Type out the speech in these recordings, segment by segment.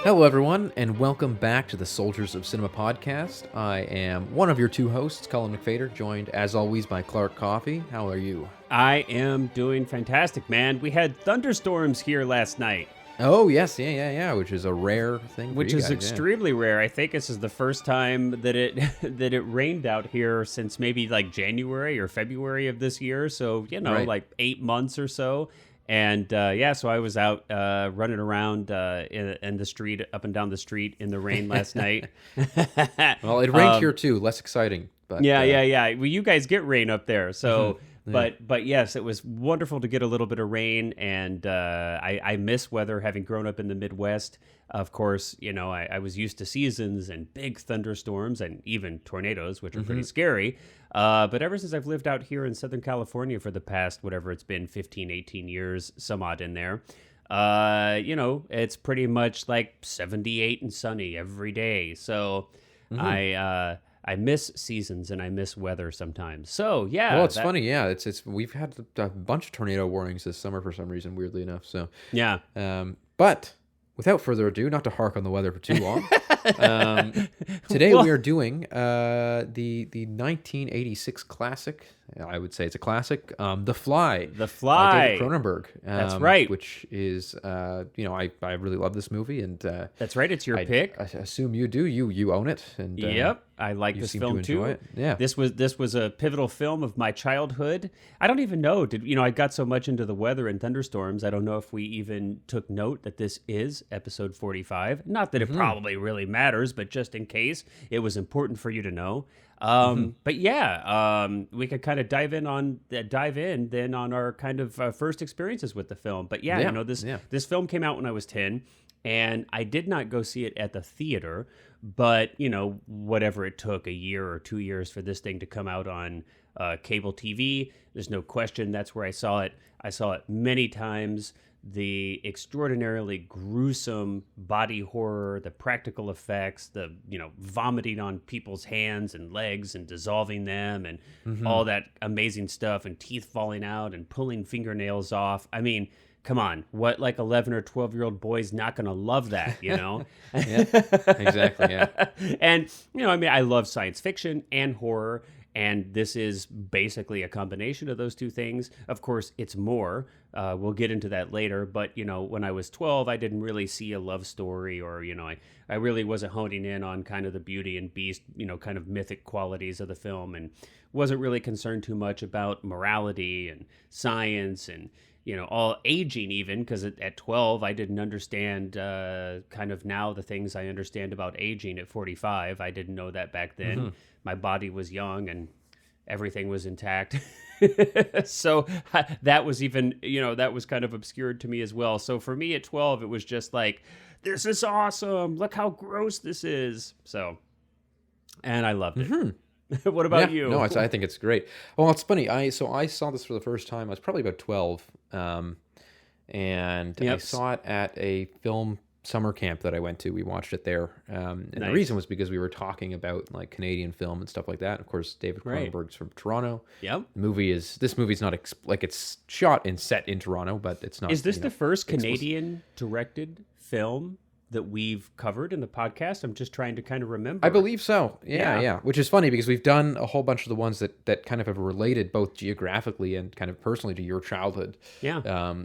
Hello, everyone, and welcome back to the Soldiers of Cinema podcast. I am one of your two hosts, Cullen McFader, joined, as always, by Clark Coffey. How are you? I am doing fantastic, man. We had thunderstorms here last night. Oh, yes, yeah, which is a rare thing for Which you is guys, extremely rare. I think this is the first time that it that it rained out here since maybe like January or February of this year. So, Right. like 8 months or so. And so I was out running around in the street, up and down the street in the rain last night. Well, it rained here too, less exciting. But, Yeah. Well, you guys get rain up there, so Yeah. but yes, it was wonderful to get a little bit of rain, and I miss weather, having grown up in the Midwest. Of course, I was used to seasons and big thunderstorms and even tornadoes, which are pretty scary. But ever since I've lived out here in Southern California for the past, whatever it's been, 15, 18 years, some odd in there, it's pretty much like 78 and sunny every day. So I miss seasons and I miss weather sometimes. So yeah. Well, it's funny, yeah. It's we've had a bunch of tornado warnings this summer for some reason, weirdly enough. So yeah. But without further ado, not to hark on the weather for too long, today we are doing the 1986 classic. I would say it's a classic, The Fly. The Fly. By David Cronenberg. That's right. Which is, I really love this movie, and That's right. It's your pick. I assume you do. You own it, and Yep, I like you this seem film to enjoy too. it. Yeah. This was a pivotal film of my childhood. I don't even know. I got so much into the weather and thunderstorms. I don't know if we even took note that this is episode 45. Not that it probably really matters, but just in case, it was important for you to know. But yeah, we could kind of dive in then on our kind of first experiences with the film. But yeah, this film came out when I was 10, and I did not go see it at the theater, but whatever it took, a year or 2 years for this thing to come out on cable TV. There's no question that's where I saw it. I saw it many times. The extraordinarily gruesome body horror, the practical effects, the vomiting on people's hands and legs and dissolving them, and all that amazing stuff, and teeth falling out and pulling fingernails off. I mean, come on, what, like 11 or 12-year-old boy's not going to love that, Yeah, exactly, yeah. And I love science fiction and horror. And this is basically a combination of those two things. Of course, it's more. We'll get into that later. But, when I was 12, I didn't really see a love story, or, I really wasn't honing in on kind of the beauty and beast, kind of mythic qualities of the film, and wasn't really concerned too much about morality and science and, all aging even, because at 12, I didn't understand kind of now the things I understand about aging at 45. I didn't know that back then. My body was young and everything was intact. So that was even, that was kind of obscured to me as well. So for me at 12, it was just like, this is awesome. Look how gross this is. So, and I loved it. What about you? No, I think it's great. Well, it's funny. I saw this for the first time. I was probably about 12, and I saw it at a film summer camp that I went to. We watched it there, and Nice. the reason was because we were talking about like Canadian film and stuff like that. And of course, David Right. Cronenberg's from Toronto. Yep. This movie's not like it's shot and set in Toronto, but it's not. Is this the first explicit. Canadian directed film that we've covered in the podcast? I'm just trying to kind of remember. I believe so. Yeah. Yeah. Which is funny because we've done a whole bunch of the ones that kind of have related both geographically and kind of personally to your childhood. Yeah.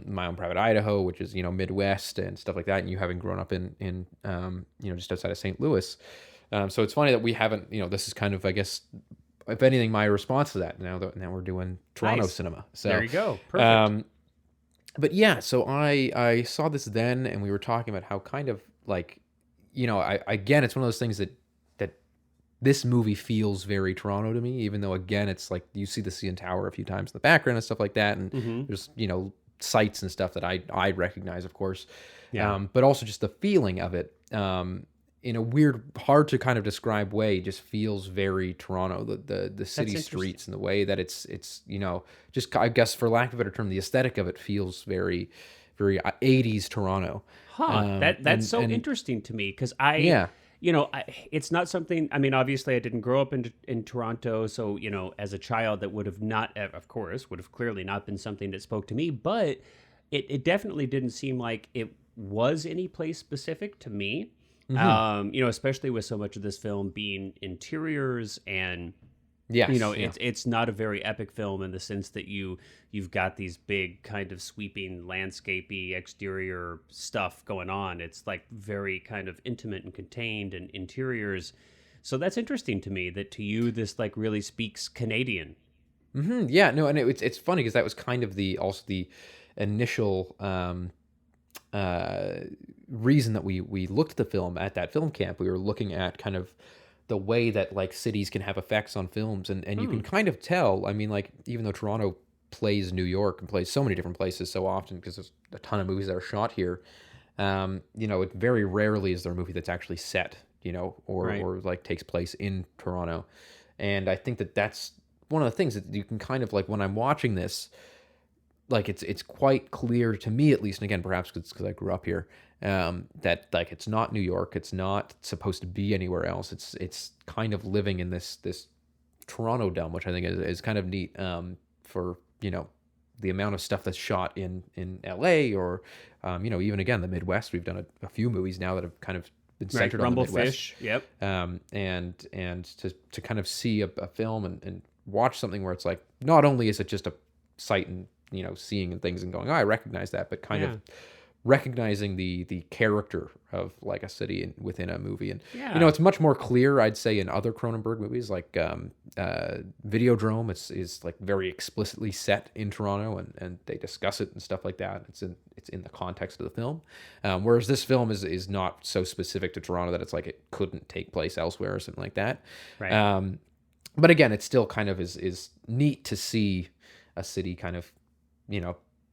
My Own Private Idaho, which is Midwest and stuff like that, and you having grown up in just outside of St. Louis. So it's funny that we haven't. This is kind of, I guess, if anything, my response to that. Now we're doing Toronto Nice. cinema. So There you go. Perfect. But yeah, so I saw this then, and we were talking about how kind of like, again, it's one of those things that this movie feels very Toronto to me, even though, again, it's like you see the CN Tower a few times in the background and stuff like that, and there's, sights and stuff that I recognize, of course. Yeah. But also just the feeling of it, in a weird, hard to kind of describe way, just feels very Toronto. The city streets and the way that it's just, I guess, for lack of a better term, the aesthetic of it feels very, very 80s Toronto. That's so interesting to me, because it's not something. I mean, obviously, I didn't grow up in Toronto, so as a child, that would have clearly not been something that spoke to me. But it definitely didn't seem like it was any place specific to me. Hmm. Especially with so much of this film being interiors and Yes. Yeah. it's not a very epic film in the sense that you've got these big kind of sweeping landscapey exterior stuff going on. It's like very kind of intimate and contained and interiors. So that's interesting to me that to you this like really speaks Canadian. Yeah. No, and it's funny because that was kind of the initial reason that we looked at the film at that film camp. We were looking at kind of the way that like cities can have effects on films, and you can kind of tell. I mean, like even though Toronto plays New York and plays so many different places so often because there's a ton of movies that are shot here, it very rarely is there a movie that's actually set, Right. or like takes place in Toronto. And I think that that's one of the things that you can kind of like when I'm watching this, like it's quite clear to me at least, and again perhaps because I grew up here, that like it's not New York, it's not supposed to be anywhere else. It's kind of living in this Toronto dome, which I think is kind of neat, for the amount of stuff that's shot in L.A. or even again the Midwest. We've done a few movies now that have kind of been Right. centered on the Midwest. Rumblefish. Yep. And to kind of see a film and watch something where it's like not only is it just a sight and seeing and things and going, oh, I recognize that, but kind Yeah. of recognizing the character of like a city within a movie. And Yeah. it's much more clear, I'd say, in other Cronenberg movies like Videodrome. It's like very explicitly set in Toronto, and they discuss it and stuff like that. It's in the context of the film, whereas this film is not so specific to Toronto that it's like it couldn't take place elsewhere or something like that. Right. But again, it still kind of is neat to see a city kind of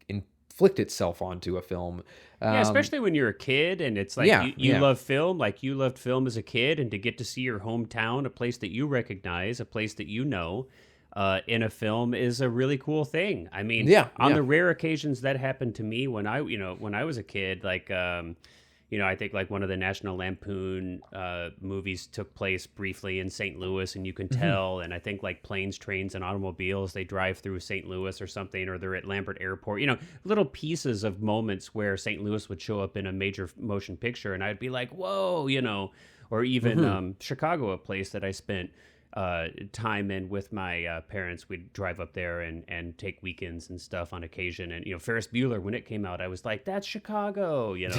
inflict itself onto a film. Yeah, especially when you're a kid and it's like Yeah, you yeah. love film, like you loved film as a kid, and to get to see your hometown, a place that you recognize, a place that in a film is a really cool thing. I mean, Yeah, on yeah. the rare occasions that happened to me when I was a kid, like I think like one of the National Lampoon movies took place briefly in St. Louis, and you can tell. And I think like Planes, Trains, and Automobiles, they drive through St. Louis or something, or they're at Lambert Airport. Little pieces of moments where St. Louis would show up in a major motion picture, and I'd be like, whoa, or even Chicago, a place that I spent time in with my parents. We'd drive up there and take weekends and stuff on occasion. And Ferris Bueller, when it came out, I was like, "That's Chicago," Yeah.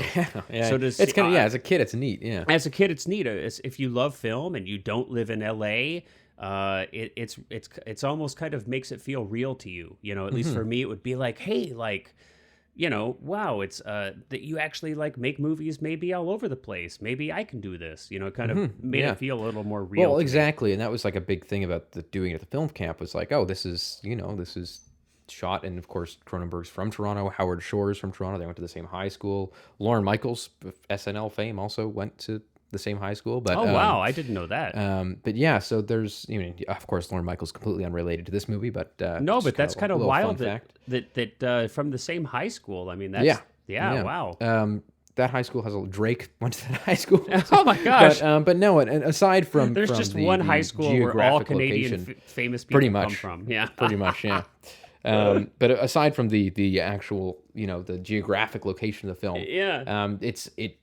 So does It's kind of as a kid, it's neat. Yeah. as a kid, it's neat. If you love film and you don't live in L.A., it's almost kind of makes it feel real to you. At least for me, it would be like, hey, like. Wow, it's that you actually like make movies maybe all over the place. Maybe I can do this. It kind of made Yeah. it feel a little more real. Well, to me. exactly, and that was like a big thing about doing it at the film camp was like, oh, this is shot, and of course Cronenberg's from Toronto, Howard Shore's from Toronto. They went to the same high school. Lauren Michaels, of SNL fame, also went to the same high school. But Oh wow, I didn't know that. but yeah, so there's of course Lauren Michaels completely unrelated to this movie, but No, just but that's kind of little wild fun that, fact. that from the same high school. I mean, that's Yeah. wow. That high school has Drake went to that high school. Oh my gosh. But no, and aside from There's from just the, one the high school where all geographic Canadian location, famous people pretty come much from. Yeah. pretty much, yeah. But aside from the actual the geographic location of the film, Yeah.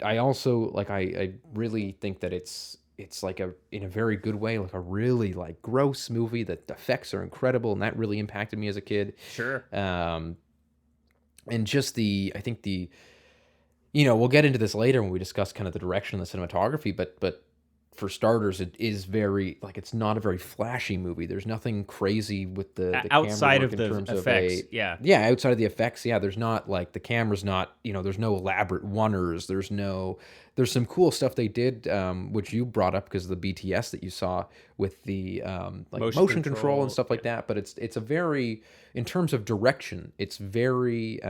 I also like I really think that it's like in a very good way, like a really like gross movie. That the effects are incredible, and that really impacted me as a kid. Sure. And just I think we'll get into this later when we discuss kind of the direction of the cinematography, but for starters, it is very like it's not a very flashy movie. There's nothing crazy with the Outside camera of work the in terms effects, of yeah. outside of the effects, there's not like the camera's not there's no elaborate oneers. There's some cool stuff they did, which you brought up because of the BTS that you saw with the like motion control and stuff like that. But it's a very, in terms of direction, it's very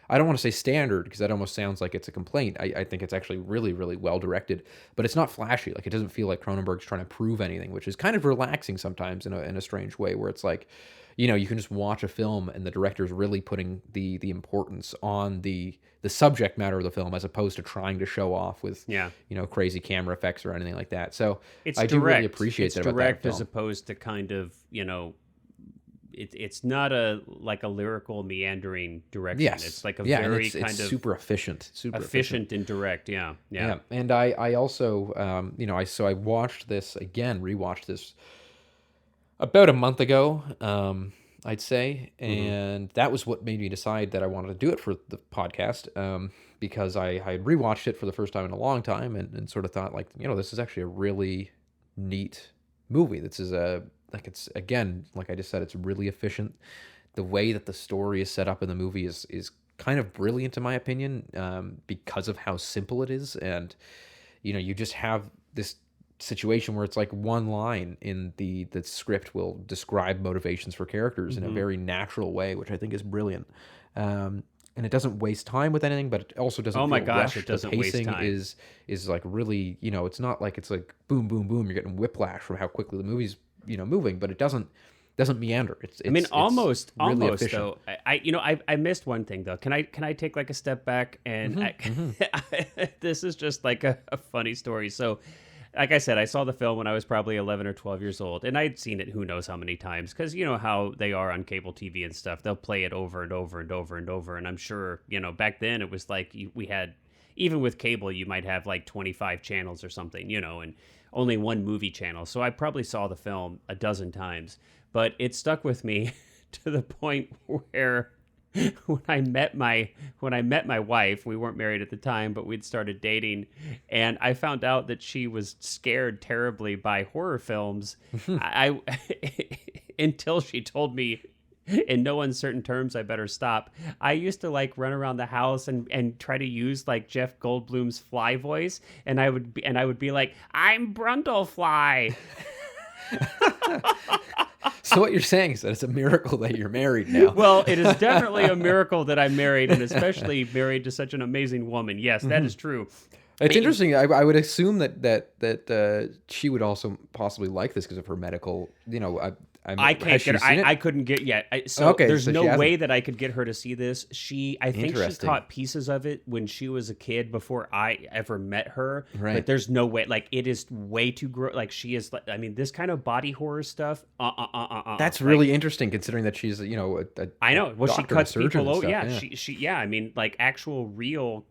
I don't want to say standard because that almost sounds like it's a complaint. I think it's actually really, really well directed, but it's not flashy. Like it doesn't feel like Cronenberg's trying to prove anything, which is kind of relaxing sometimes in a strange way, where it's like, you can just watch a film and the director's really putting the importance on the subject matter of the film as opposed to trying to show off with crazy camera effects or anything like that. So It's I direct. do really appreciate it's that about direct that as film. opposed to kind of it's not a like a lyrical meandering direction. Yes. It's like a Yeah, and very it's kind of super efficient. Super efficient and direct. Yeah. Yeah, and I also I watched this again, rewatched this about a month ago, I'd say, Mm-hmm. and that was what made me decide that I wanted to do it for the podcast, because I had rewatched it for the first time in a long time, and sort of thought like, this is actually a really neat movie. This is it's again, like I just said, it's really efficient. The way that the story is set up in the movie is kind of brilliant in my opinion, because of how simple it is, and you just have this situation where it's like one line in the script will describe motivations for characters in a Mm-hmm. very natural way, which I think is brilliant. And it doesn't waste time with anything, but it also doesn't Oh my feel gosh, it rushed. The doesn't waste pacing time. is like really, it's not like it's like boom, boom, boom. You're getting whiplash from how quickly the movie's moving, but it doesn't meander. I mean, It's almost, really almost efficient. though. I missed one thing though. Can I take like a step back and this is just like a funny story. So, like I said, I saw the film when I was probably 11 or 12 years old, and I'd seen it who knows how many times because you know how they are on cable TV and stuff. They'll play it over and over and over and over, and I'm sure back then it was like we had even with cable you might have like 25 channels or something, and only one movie channel. So I probably saw the film a dozen times, but it stuck with me to the point where when I met my wife, we weren't married at the time, but we'd started dating, and I found out that she was scared terribly by horror films. I until she told me in no uncertain terms I better stop. I used to like run around the house and try to use like Jeff Goldblum's fly voice, and I would be like, "I'm Brundlefly." So what you're saying is that it's a miracle that you're married now. Well, it is definitely a miracle that I'm married, and especially married to such an amazing woman. Yes, that is true. It's interesting. I would assume that she would also possibly like this because of her medical. I can't has she get her. seen it? I couldn't get yet. So Okay, there's so she no hasn't. way that I could get her to see this. I think she Interesting. caught pieces of it when she was a kid before I ever met her. Right. But there's no way. Like it is way too like she is. I mean, this kind of body horror stuff. That's Like, really interesting considering that she's I know. Well, she doctor and cuts surgeon people. and Oh, stuff, yeah. She. Yeah. I mean, like actual real.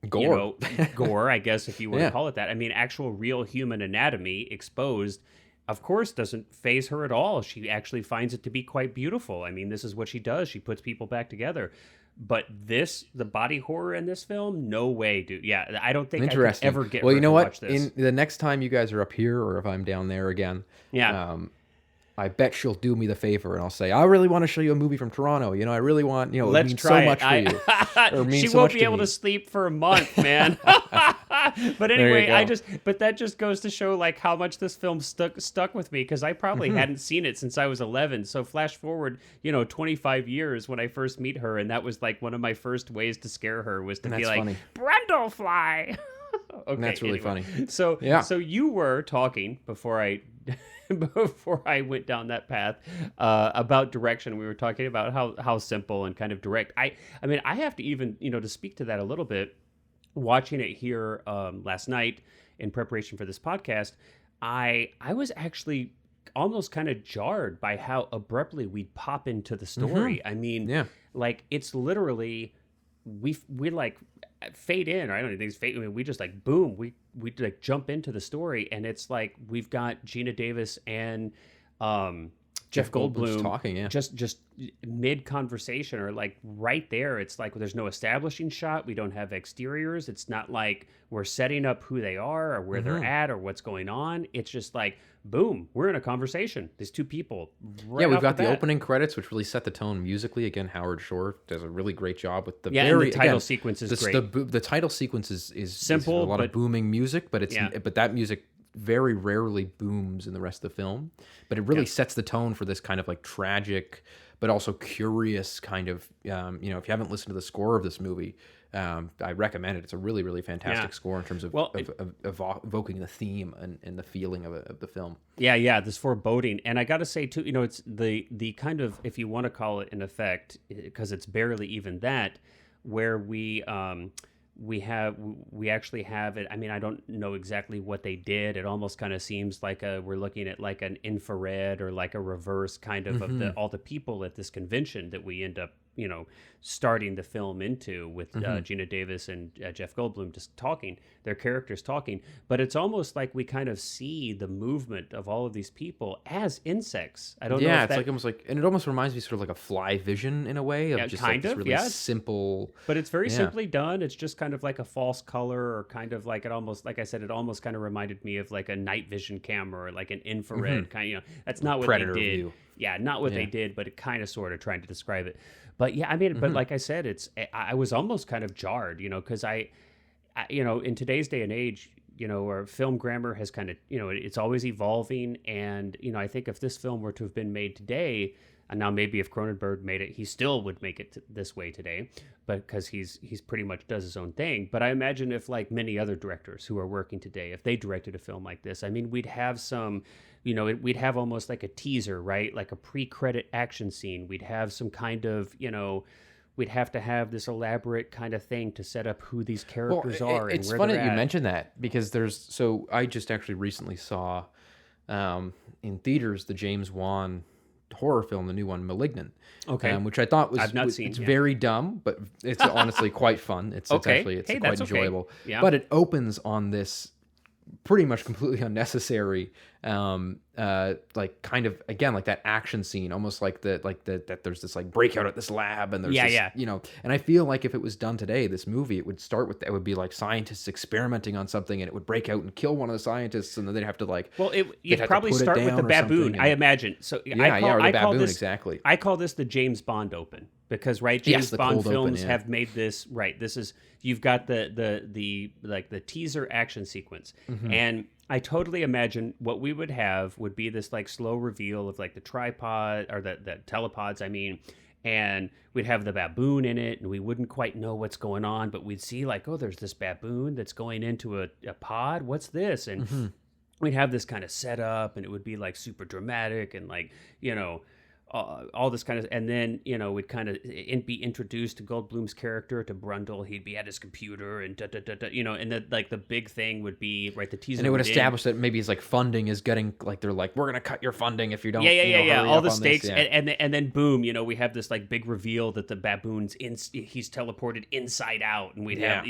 gore. Gore, I guess, if you want Yeah. to call it that. I mean, actual real human anatomy exposed, of course, doesn't faze her at all. She actually finds it to be quite beautiful. I mean, this is what she does. She puts people back together. But the body horror in this film, no way, dude. Yeah, I don't think I could Interesting. ever get Well, her you know to what? watch this. In the next time you guys are up here, or if I'm down there again, Yeah. I bet she'll do me the favor, and I'll say, I really want to show you a movie from Toronto. I really want. It Let's means try so much it. for you. Or means She so won't much be to able me. to sleep for a month, man. But There you anyway, go. but that just goes to show like how much this film stuck with me because I probably hadn't seen it since I was 11. So flash forward, 25 years when I first meet her, and that was like one of my first ways to scare her was to be That's like, funny. Brundlefly. Okay, That's really anyway. funny. So Yeah. so you were talking before I before I went down that path about direction. We were talking about how simple and kind of direct. I mean, I have to even to speak to that a little bit. Watching it here last night in preparation for this podcast, I was actually almost kind of jarred by how abruptly we'd pop into the story. I mean, Yeah. like it's literally we like fade in, or I don't even think it's fade. I mean, we just like boom, we like jump into the story, and it's like we've got Gina Davis and Jeff Goldblum's Goldblum talking, yeah. just mid conversation, or like right there. It's like there's no establishing shot. We don't have exteriors. It's not like we're setting up who they are or where they're at or what's going on. It's just like boom, we're in a conversation. These two people. Right Yeah, we've off got the bat. opening credits, which really set the tone musically. Again, Howard Shore does a really great job with the Yeah, very and the title again, sequence is the, great. The title sequence is Simple, a lot but- of booming music, but Yeah. but that music very rarely booms in the rest of the film. But it really sets the tone for this kind of like tragic, but also curious kind of. If you haven't listened to the score of this movie, I recommend it. It's a really, really fantastic score in terms of, Well, evoking the theme and the feeling of the film. Yeah, this foreboding. And I got to say, too, it's the kind of, if you want to call it an effect, because it's barely even that, where we, we actually have it. I mean, I don't know exactly what they did. It almost kind of seems like we're looking at like an infrared or like a reverse kind of the all the people at this convention that we end up, starting the film into with Gina Davis and Jeff Goldblum just talking, their characters talking. But it's almost like we kind of see the movement of all of these people as insects. I don't know. Yeah, If it's like almost like, and it almost reminds me sort of like a fly vision in a way of just like this really simple. But it's very simply done. It's just kind of like a false color, or kind of like, it almost, like I said, it almost kind of reminded me of like a night vision camera or like an infrared kind of, that's not what Predator they did. view. Yeah, not what they did, but it kind of sort of trying to describe it. But yeah, I mean, but like I said, I was almost kind of jarred, because in today's day and age, where film grammar has kind of, it's always evolving. And, I think if this film were to have been made today, and now maybe if Cronenberg made it, he still would make it this way today, but because he's pretty much does his own thing. But I imagine if, like many other directors who are working today, if they directed a film like this, I mean, we'd have some, we'd have almost like a teaser, right? Like a pre-credit action scene. We'd have some kind of, we'd have to have this elaborate kind of thing to set up who these characters are. It's funny that you mentioned that, because so I just actually recently saw in theaters the James Wan horror film, the new one, Malignant. Okay. Which I thought I've not seen. It's very dumb, but it's honestly quite fun. It's actually quite enjoyable. Okay. Yeah. But it opens on this pretty much completely unnecessary like kind of, again, like that action scene, almost like that there's this like breakout at this lab, and there's and I feel like if it was done today, this movie, it would start with, it would be like scientists experimenting on something, and it would break out and kill one of the scientists, and then they'd have to like, well, you'd probably start with the baboon, I imagine. So the baboon, exactly. I call this the James Bond open, because James Bond films have made this right. This is, you've got the like the teaser action sequence, and I totally imagine what we would have would be this like slow reveal of like the tripod, or the telepods, I mean, and we'd have the baboon in it, and we wouldn't quite know what's going on, but we'd see like, oh, there's this baboon that's going into a pod. What's this? And we'd have this kind of setup, and it would be like super dramatic, and like, all this kind of, and then we'd kind of be introduced to Goldblum's character, to Brundle. He'd be at his computer, and and then like the big thing would be right, the teaser, and it would establish that maybe his like funding is getting, like, they're like, we're gonna cut your funding if you don't all the stakes, and then boom, we have this like big reveal that the baboon's he's teleported inside out, and we'd have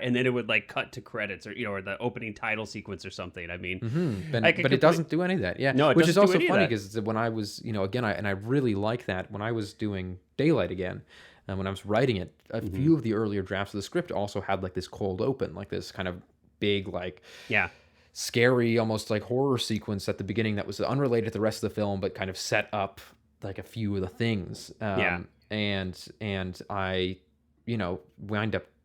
and then it would like cut to credits, or the opening title sequence or something. I mean, but it doesn't do any of that. No, which is also funny, because when I was again, I really like that when I was doing Daylight again, and when I was writing it, a few of the earlier drafts of the script also had like this cold open, like this kind of big, like, scary, almost like horror sequence at the beginning that was unrelated to the rest of the film, but kind of set up like a few of the things. And I,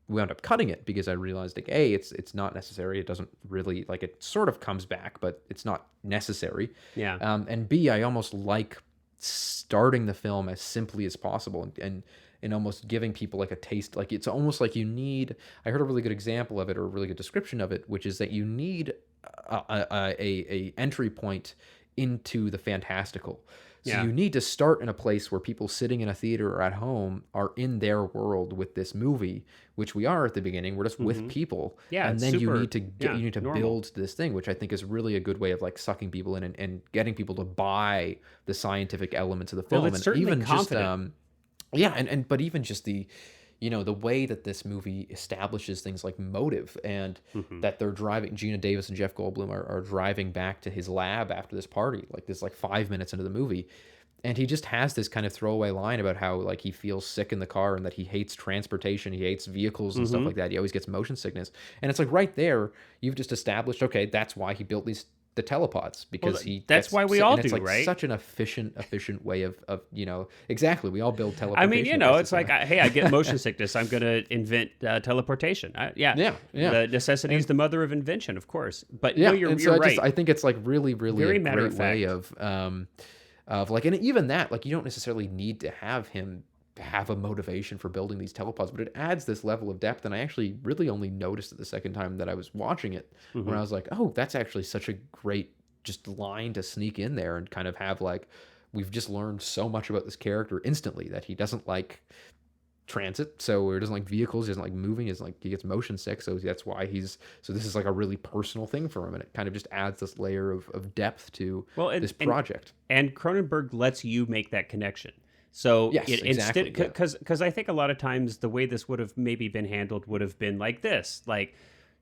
wound up cutting it, because I realized, like, A, it's not necessary. It doesn't really, like, it sort of comes back, but it's not necessary. And B, I almost like starting the film as simply as possible, and almost giving people like a taste. Like, it's almost like you need, I heard a really good example of it, or a really good description of it, which is that you need a entry point into the fantastical. So you need to start in a place where people sitting in a theater or at home are in their world with this movie, which we are at the beginning. We're just with people. And then you need to build this thing, which I think is really a good way of like sucking people in, and getting people to buy the scientific elements of the film. Well, it's certainly even confident. But even just the the way that this movie establishes things like motive, and that they're driving, Gina Davis and Jeff Goldblum are driving back to his lab after this party, like this, like 5 minutes into the movie. And he just has this kind of throwaway line about how like he feels sick in the car, and that he hates transportation, he hates vehicles and stuff like that. He always gets motion sickness. And it's like right there, you've just established, okay, that's why he built the telepods, because that's why we all do, like right? Such an efficient way of exactly, we all build teleportation. I mean, it's like, hey, I get motion sickness, I'm going to invent teleportation. The necessity is the mother of invention, of course. But you're right. I think it's like really very a matter great of way of like, and even that, like, you don't necessarily need to have him have a motivation for building these telepods, but it adds this level of depth. And I actually really only noticed it the second time that I was watching it, when I was like, oh, that's actually such a great just line to sneak in there, and kind of have like, we've just learned so much about this character instantly, that he doesn't like transit, so he doesn't like vehicles, he doesn't like moving, he gets motion sick, so that's why this is like a really personal thing for him, and it kind of just adds this layer of depth to Well, this project. And Cronenberg lets you make that connection. So Yes, exactly. Because I think a lot of times the way this would have maybe been handled would have been like this, like,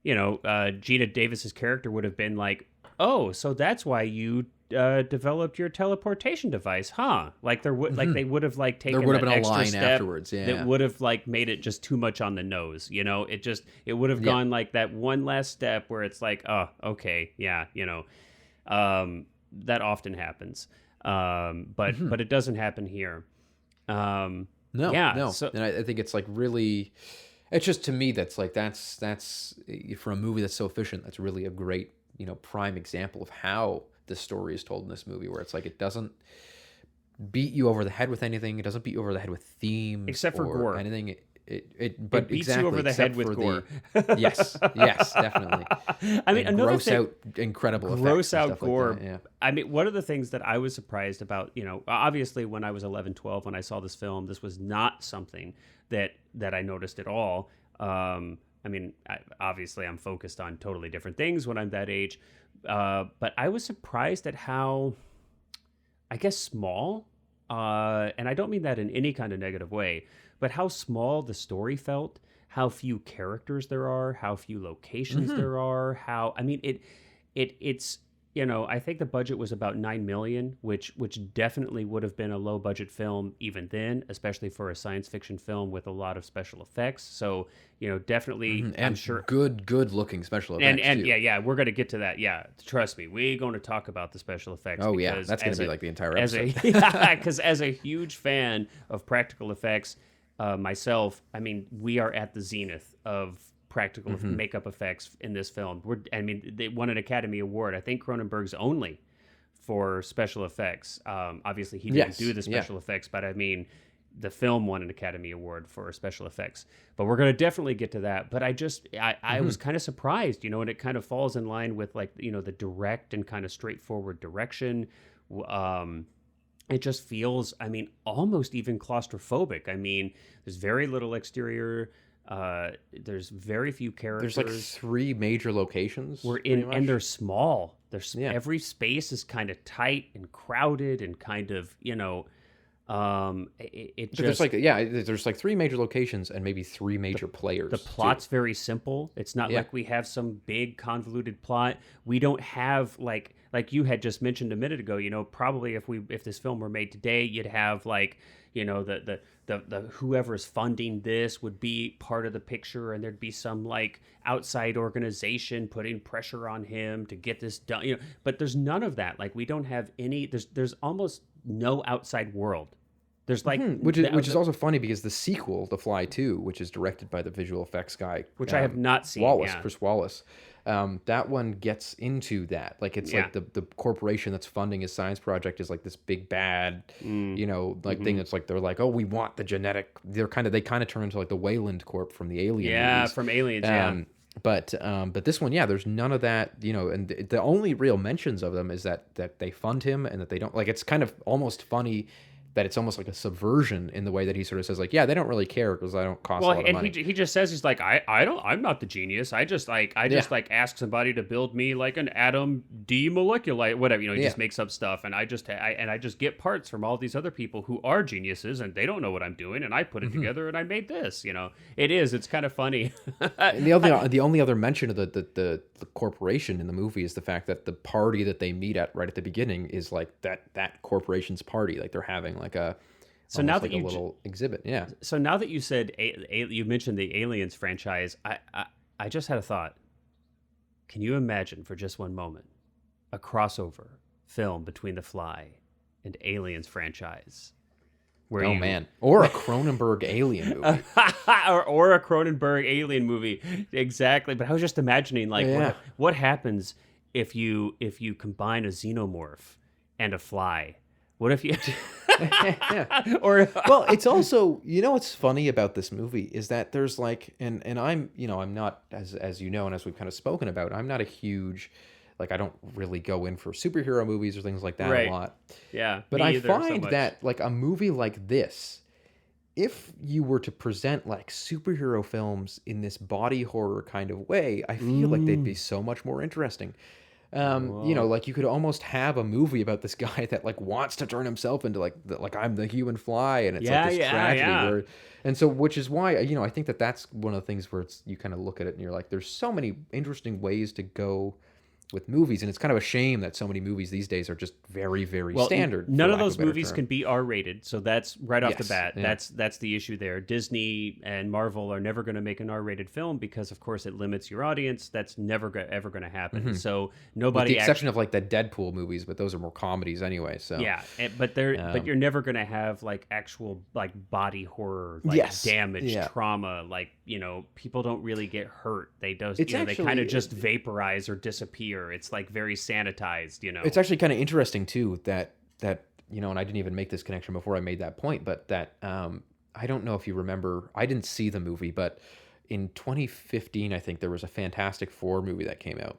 Gina Davis's character would have been like, oh, so that's why you developed your teleportation device, huh? Like there would like they would have like taken There would have that been a extra line step afterwards, that would have like made it just too much on the nose. It would have gone like that one last step where it's like, oh, okay, yeah, that often happens, but it doesn't happen here. No, yeah, no, so, and I think it's like really, it's just to me that's for a movie that's so efficient, that's really a great prime example of how the story is told in this movie, where it's like it doesn't beat you over the head with anything, it doesn't beat you over the head with themes except for gore. Anything. But it beats you over the head with gore. Yes, definitely. I mean, another gross thing, out incredible gross effects and out stuff gore. like that, yeah. I mean, one of the things that I was surprised about, obviously when I was 11, 12, when I saw this film, this was not something that I noticed at all. I mean, obviously I'm focused on totally different things when I'm that age. But I was surprised at how, I guess, small, and I don't mean that in any kind of negative way, but how small the story felt, how few characters there are, how few locations there are, it's I think the budget was about $9 million, which definitely would have been a low budget film even then, especially for a science fiction film with a lot of special effects. So definitely, And I'm sure good looking special effects and too. yeah, we're gonna get to that. Yeah, trust me, we're going to talk about the special effects. Oh yeah, that's gonna be like the entire episode. Because as a huge fan of practical effects, myself, I mean, we are at the zenith of practical makeup effects in this film. They won an Academy Award. I think Cronenberg's only for special effects. Obviously, he didn't do the special effects, but I mean, the film won an Academy Award for special effects. But we're going to definitely get to that. But I was kind of surprised, and it kind of falls in line with like, the direct and kind of straightforward direction. It just feels, I mean, almost even claustrophobic. I mean, there's very little exterior. There's very few characters. There's like 3 major locations. And they're small. Every space is kind of tight and crowded and kind of, there's like 3 major locations and maybe 3 major players. The plot's very simple. It's not like we have some big convoluted plot. We don't have like you had just mentioned a minute ago, probably if this film were made today, you'd have like, the whoever's funding this would be part of the picture, and there'd be some like outside organization putting pressure on him to get this done. But there's none of that. Like we don't have any. There's almost no outside world. There's like which is also funny because the sequel, The Fly 2, which is directed by the visual effects guy, which I have not seen, Chris Wallace. That one gets into that. Like it's like the corporation that's funding his science project is like this big bad, thing that's like they're like, oh, we want the genetic. They kind of turn into like the Wayland Corp from the Alien movies. From Aliens, But this one, there's none of that, and the only real mentions of them is that they fund him and that they don't, like, it's kind of almost funny that it's almost like a subversion in the way that he sort of says like, yeah, they don't really care because I don't cost a lot of money. He just says, he's like, I'm not the genius. I just ask somebody to build me like an atom demoleculite, whatever, he just makes up stuff, and I just get parts from all these other people who are geniuses and they don't know what I'm doing, and I put it together and I made this. It's kind of funny. And the only other mention of the corporation in the movie is the fact that the party that they meet at right at the beginning is like that corporation's party, like they're having like a little exhibit. So now that you said you mentioned the Aliens franchise, I just had a thought. Can you imagine for just one moment a crossover film between The Fly and Aliens franchise? Or a Cronenberg alien movie. or a Cronenberg alien movie. Exactly. But I was just imagining like what happens if you combine a xenomorph and a fly? What if you Well, it's also, what's funny about this movie is that there's like, and I'm not, as and as we've kind of spoken about, I'm not a huge, like, I don't really go in for superhero movies or things like that a lot. Yeah. But I find that like a movie like this if you were to present like superhero films in this body horror kind of way, I feel like they'd be so much more interesting. Whoa. Like you could almost have a movie about this guy that like wants to turn himself into like like I'm the human fly, and it's like Yeah, this yeah, tragedy yeah. where, and so which is why I think that that's one of the things where it's you kind of look at it and you're like, there's so many interesting ways to go with movies, and it's kind of a shame that so many movies these days are just very, very Well, standard, for none of lack of those a better movies term. can be R-rated, so that's right off the Yes, bat. yeah. That's the issue there. Disney and Marvel are never going to make an R-rated film because, of course, it limits your audience. That's never ever going to happen. So With the nobody exception of like the Deadpool movies, but those are more comedies anyway. So yeah, but you're never going to have like actual like body horror, like Yes, damage, yeah. trauma. Like people don't really get hurt. They don't. It's They kind actually of just vaporize or disappear. It's like very sanitized. It's actually kind of interesting too that and I didn't even make this connection before I made that point, but that I don't know if you remember, I didn't see the movie, but in 2015 I think there was a Fantastic Four movie that came out.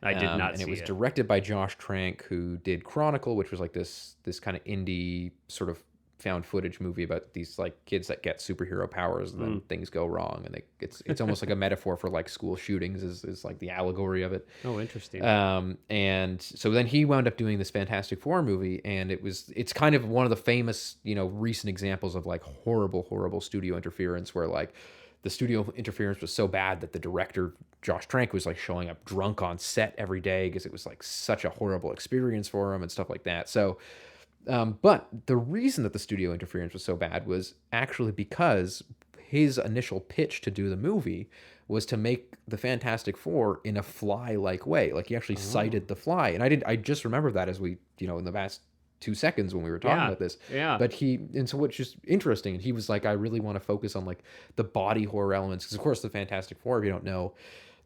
I did not and see it was it. directed by Josh Trank, who did Chronicle, which was like this kind of indie sort of found footage movie about these like kids that get superhero powers and then things go wrong, and it's almost like a metaphor for like school shootings is like the allegory of it. Oh, interesting. And so then he wound up doing this Fantastic Four movie, and it's kind of one of the famous recent examples of like horrible studio interference, where like the studio interference was so bad that the director Josh Trank was like showing up drunk on set every day because it was like such a horrible experience for him and stuff like that. So but the reason that the studio interference was so bad was actually because his initial pitch to do the movie was to make the Fantastic Four in a fly-like way. Like he actually cited the fly, and I just remember that as we in the past 2 seconds when we were talking Yeah, about this. yeah. But so which is interesting. And he was like, I really want to focus on like the body horror elements, because of course the Fantastic Four, if you don't know,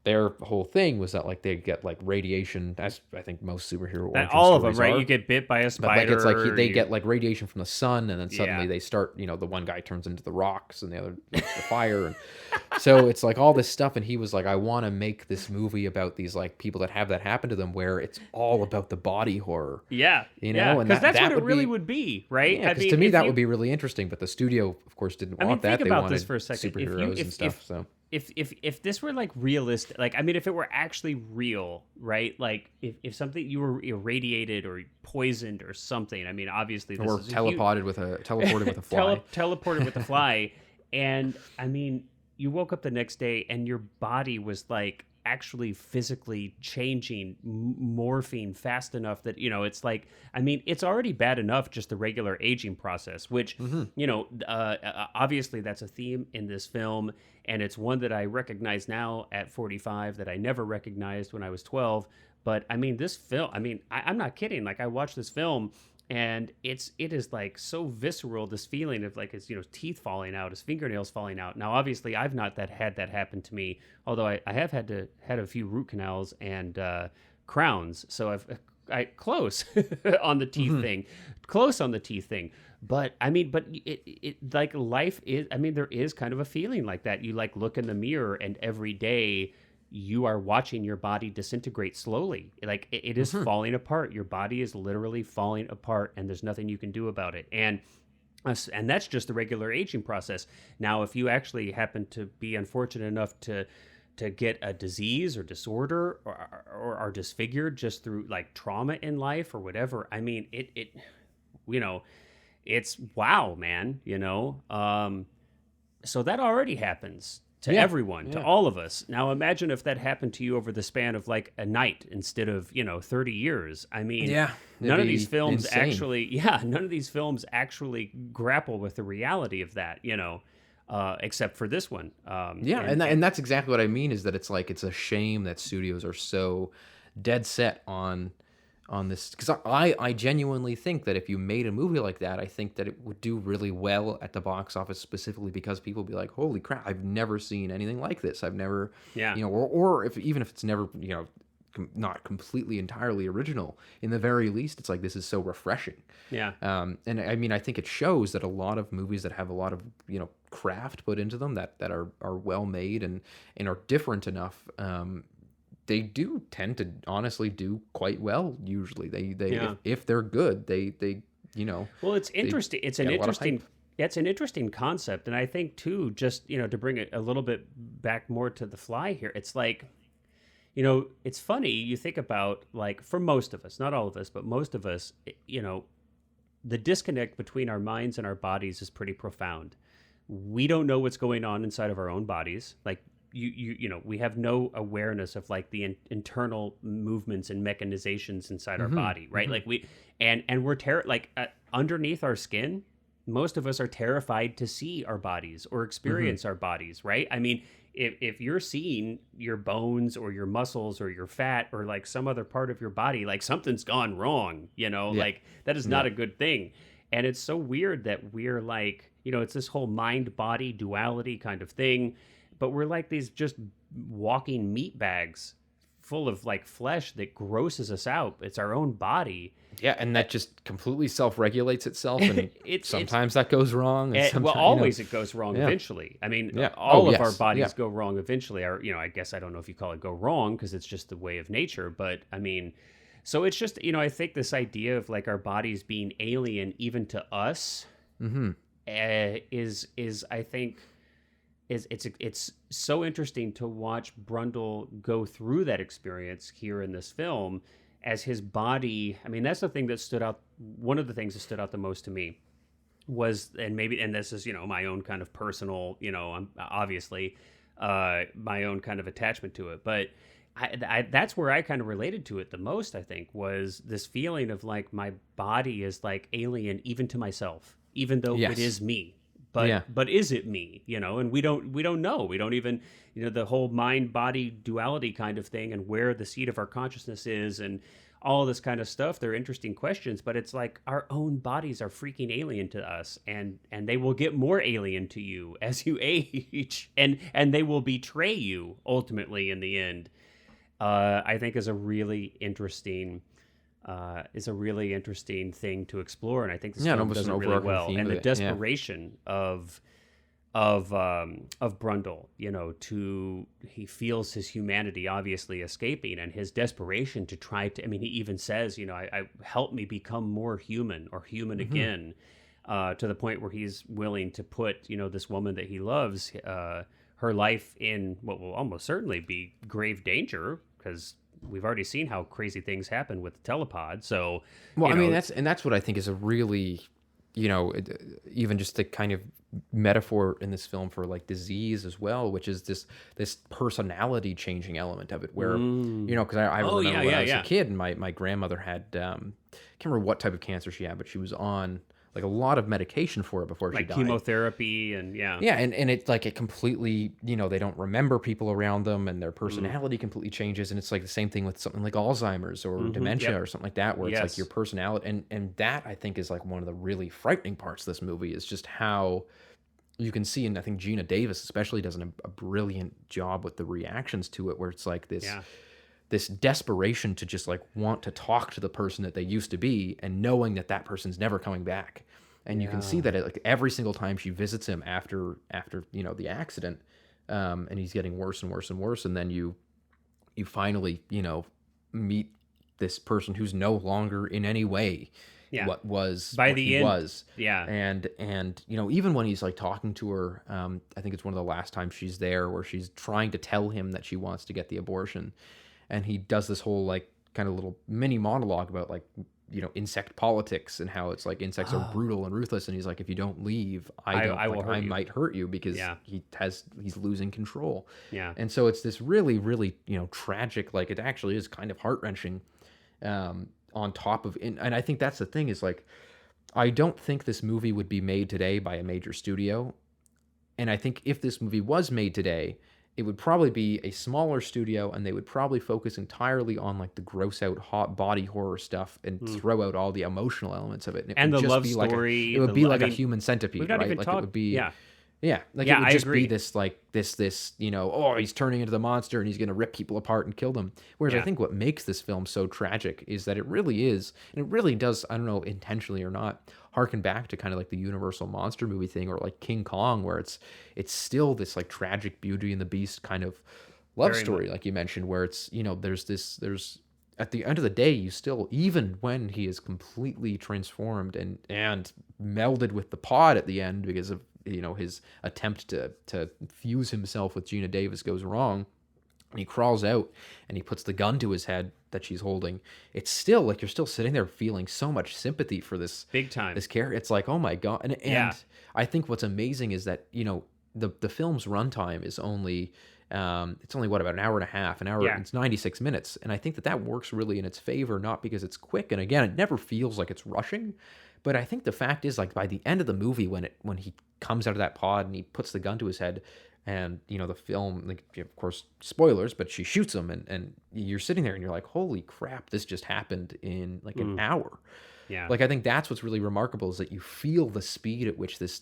their whole thing was that like they get like radiation, as I think most superhero origin All of them, stories right? are. You get bit by a But spider. like it's like they get like radiation from the sun, and then suddenly Yeah. they start. The one guy turns into the rocks, and the other into the fire, and so it's like all this stuff. And he was like, I want to make this movie about these like people that have that happen to them, where it's all about the body horror. Yeah, And because that's that what it would really be, would be, right? Yeah, because to me that would be really interesting. But the studio, of course, didn't want that. Think They about wanted this for a second. superheroes and stuff. So If this were like realistic, like if it were actually real, right? Like if something you were irradiated or poisoned or something. I mean, obviously this or is teleported with a fly. teleported with a fly, and I mean, you woke up the next day and your body was like actually physically changing, morphing fast enough that it's like, I mean, it's already bad enough just the regular aging process, which obviously that's a theme in this film, and it's one that I recognize now at 45 that I never recognized when I was 12. But I mean, this film, I mean, I'm not kidding. Like I watched this film, and it is like so visceral, this feeling of like his teeth falling out, his fingernails falling out. Now obviously I've not had that happen to me, although I have had a few root canals and crowns, so I close on the teeth thing, close on the teeth thing. But I mean, it like life is, I mean, there is kind of a feeling like that. You like look in the mirror, and every day you are watching your body disintegrate slowly. Like it is falling apart. Your body is literally falling apart, and there's nothing you can do about it. And that's just the regular aging process. Now, if you actually happen to be unfortunate enough to get a disease or disorder or are disfigured just through like trauma in life or whatever, I mean, it it's wow, man, so that already happens to everyone, to all of us. Now imagine if that happened to you over the span of like a night instead of 30 years. I mean, none of these films actually grapple with the reality of that, except for this one. And that's exactly what I mean, is that it's like, it's a shame that studios are so dead set on this, because I genuinely think that if you made a movie like that, I think that it would do really well at the box office, specifically because people would be like, holy crap, I've never seen anything like this. I've never, or even if it's never, not completely entirely original, in the very least, it's like, this is so refreshing. Yeah. And I mean, I think it shows that a lot of movies that have a lot of, craft put into them, that are well made and are different enough, they do tend to honestly do quite well. Usually, if they're good, they Well, it's interesting. It's an interesting Yeah, it's an interesting concept, and I think too, just to bring it a little bit back more to the fly here, it's like it's funny. You think about, like, for most of us, not all of us, but most of us, the disconnect between our minds and our bodies is pretty profound. We don't know what's going on inside of our own bodies. Like, we have no awareness of, like, the internal movements and mechanizations inside our Mm-hmm. body, right? Mm-hmm. Like, and we're underneath our skin, most of us are terrified to see our bodies or Mm-hmm. experience our bodies, right? I mean, if you're seeing your bones or your muscles or your fat or, like, some other part of your body, like, something's gone wrong, Yeah. like, that is Yeah. not a good thing. And it's so weird that we're like, it's this whole mind body duality kind of thing, but we're like these just walking meat bags full of, like, flesh that grosses us out. It's our own body. Yeah, and that just completely self-regulates itself, and it's sometimes that goes wrong, and well, sometimes, always it goes wrong yeah, eventually. I mean, yeah. Oh, all of our yes, yeah. bodies go wrong eventually. Or, I guess I don't know if you call it go wrong because it's just the way of nature. But I mean, so it's just, I think this idea of, like, our bodies being alien even to us Mm-hmm. is I think it's so interesting to watch Brundle go through that experience here in this film, as his body. I mean, that's the thing that stood out. One of the things that stood out the most to me was, and this is, my own kind of personal, I'm obviously my own kind of attachment to it, but that's where I kind of related to it the most, I think, was this feeling of, like, my body is, like, alien even to myself, even though it Yes. is me. Yeah. But is it me? And we don't know. We don't even, the whole mind body duality kind of thing, and where the seat of our consciousness is, and all this kind of stuff. They're interesting questions, but it's like our own bodies are freaking alien to us, and they will get more alien to you as you age, and they will betray you ultimately in the end. I think is a really interesting thing to explore, and I think this Yeah, and film almost does an it really overarching well. theme And of the it. Yeah. desperation of Brundle, he feels his humanity obviously escaping, and his desperation to try to. I mean, he even says, I help me become more human, or human Mm-hmm. again, to the point where he's willing to put, this woman that he loves, her life in what will almost certainly be grave danger, because we've already seen how crazy things happen with the telepod. So, Well, you I mean, know, that's what I think is a really, even just the kind of metaphor in this film for, like, disease as well, which is this personality changing element of it, where, because I oh remember yeah, when yeah, I was a yeah, kid, and my grandmother had, can't remember what type of cancer she had, but she was on, like, a lot of medication for it before she like died. chemotherapy, and yeah, Yeah, and it's like it completely, they don't remember people around them, and their mm, personality completely changes. And it's like the same thing with something like Alzheimer's or dementia yep, or something like that, where it's like your yes, personality, and that, I think, is like one of the really frightening parts of this movie, is just how you can see, and I think Gina Davis especially does a brilliant job with the reactions to it, where it's like yeah, this desperation to just, like, want to talk to the person that they used to be, and knowing that that person's never coming back. And you can see yeah, that like every single time she visits him after the accident, and he's getting worse and worse and worse, and then you finally meet this person who's no longer in any way yeah. what By he the end, was. yeah, And even when he's, like, talking to her, I think it's one of the last times she's there, where she's trying to tell him that she wants to get the abortion, and he does this whole, like, kind of little mini monologue about, like, insect politics, and how it's like insects are oh, brutal and ruthless, and he's like, if you don't leave, I will hurt I you. might hurt you, because Yeah, he's losing control. yeah, And so it's this really, really, tragic, like, it actually is kind of heart-wrenching, on top of, and I think that's the thing, is like, I don't think this movie would be made today by a major studio. And I think if this movie was made today, it would probably be a smaller studio, and they would probably focus entirely on, like, the gross out hot body horror stuff, and mm. throw out all the emotional elements of it. And it And would the just love be like story. it would be I like a mean, human we've centipede, not right? even Like, it talked. would be, Yeah, yeah, like, it yeah, would I just be agree. this, like, this, oh, he's turning into the monster, and he's going to rip people apart and kill them. Whereas I Yeah, think what makes this film so tragic is that it really is, and it really does, I don't know, intentionally or not, harken back to kind of like the Universal monster movie thing, or like King Kong, where it's still this, like, tragic Beauty and the Beast kind of love very much. story, like you mentioned, where it's, there's at the end of the day, you still, even when he is completely transformed and melded with the pod at the end because of his attempt to fuse himself with Gina Davis goes wrong, and he crawls out and he puts the gun to his head that she's holding. It's still like you're still sitting there feeling so much sympathy for Big time. this character. It's like, oh my god. And Yeah. I think what's amazing is that the film's runtime is only it's only what, about an hour and a half, Yeah. it's 96 minutes, and I think that works really in its favor, not because it's quick, and again, it never feels like it's rushing, but I think the fact is, like, by the end of the movie, when he comes out of that pod and he puts the gun to his head, and the film, like, of course, spoilers, but she shoots him, and you're sitting there and you're like, holy crap, this just happened in like an hour. Yeah. Like, I think that's what's really remarkable, is that you feel the speed at which this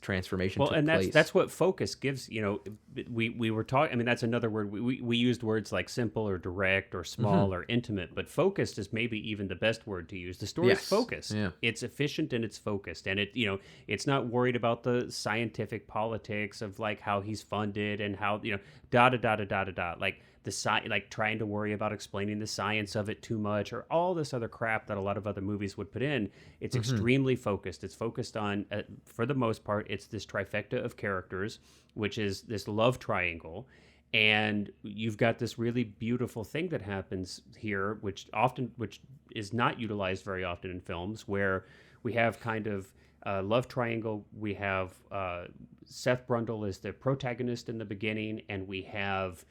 transformation took place. That's what focus gives. We were talking. I mean, that's another word. We used words like simple or direct or small or intimate, but focused is maybe even the best word to use. The story is focused. Yeah. It's efficient and it's focused, and it's not worried about the scientific politics of like how he's funded and how da da da da da da da like. Like trying to worry about explaining the science of it too much or all this other crap that a lot of other movies would put in. It's extremely focused. It's focused on, for the most part, it's this trifecta of characters, which is this love triangle. And you've got this really beautiful thing that happens here, which is not utilized very often in films, where we have kind of love triangle. We have Seth Brundle is the protagonist in the beginning, and we have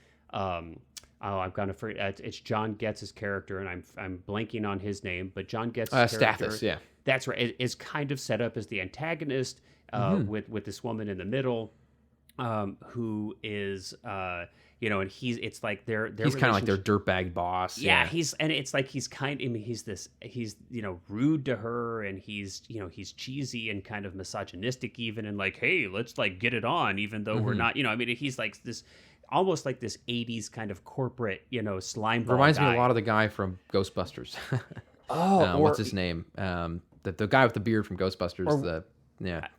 I'm gonna forget. It's John Getz's character, and I'm blanking on his name, but John Getz's character, Stathis, yeah, that's right, is kind of set up as the antagonist with this woman in the middle, who is and it's like he's kind of like their dirtbag boss. Yeah, he's rude to her, and he's cheesy and kind of misogynistic even, and like, hey, let's like get it on, even though we're not, he's like this almost like this 80s kind of corporate, slime ball Reminds guy. me a lot of the guy from Ghostbusters. What's his name? The guy with the beard from Ghostbusters.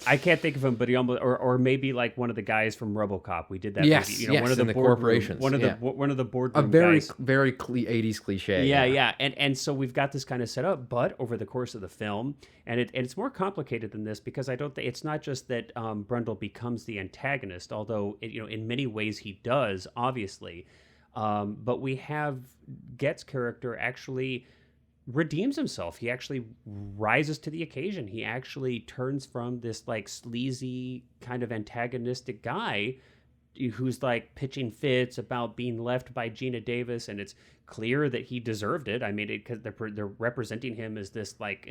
I can't think of him, but he almost, or maybe like one of the guys from RoboCop. We did that. Yes, movie, one of the corporations. One of the boardroom a very guys. very 80s cliche. Yeah. And so we've got this kind of set up, but over the course of the film, and it's more complicated than this, because I don't think it's not just that Brundle becomes the antagonist, although in many ways he does, obviously, but we have Getz' character actually redeems himself. He actually rises to the occasion. He actually turns from this like sleazy kind of antagonistic guy who's like pitching fits about being left by Gina Davis, and it's clear that he deserved it. I mean, because they're representing him as this like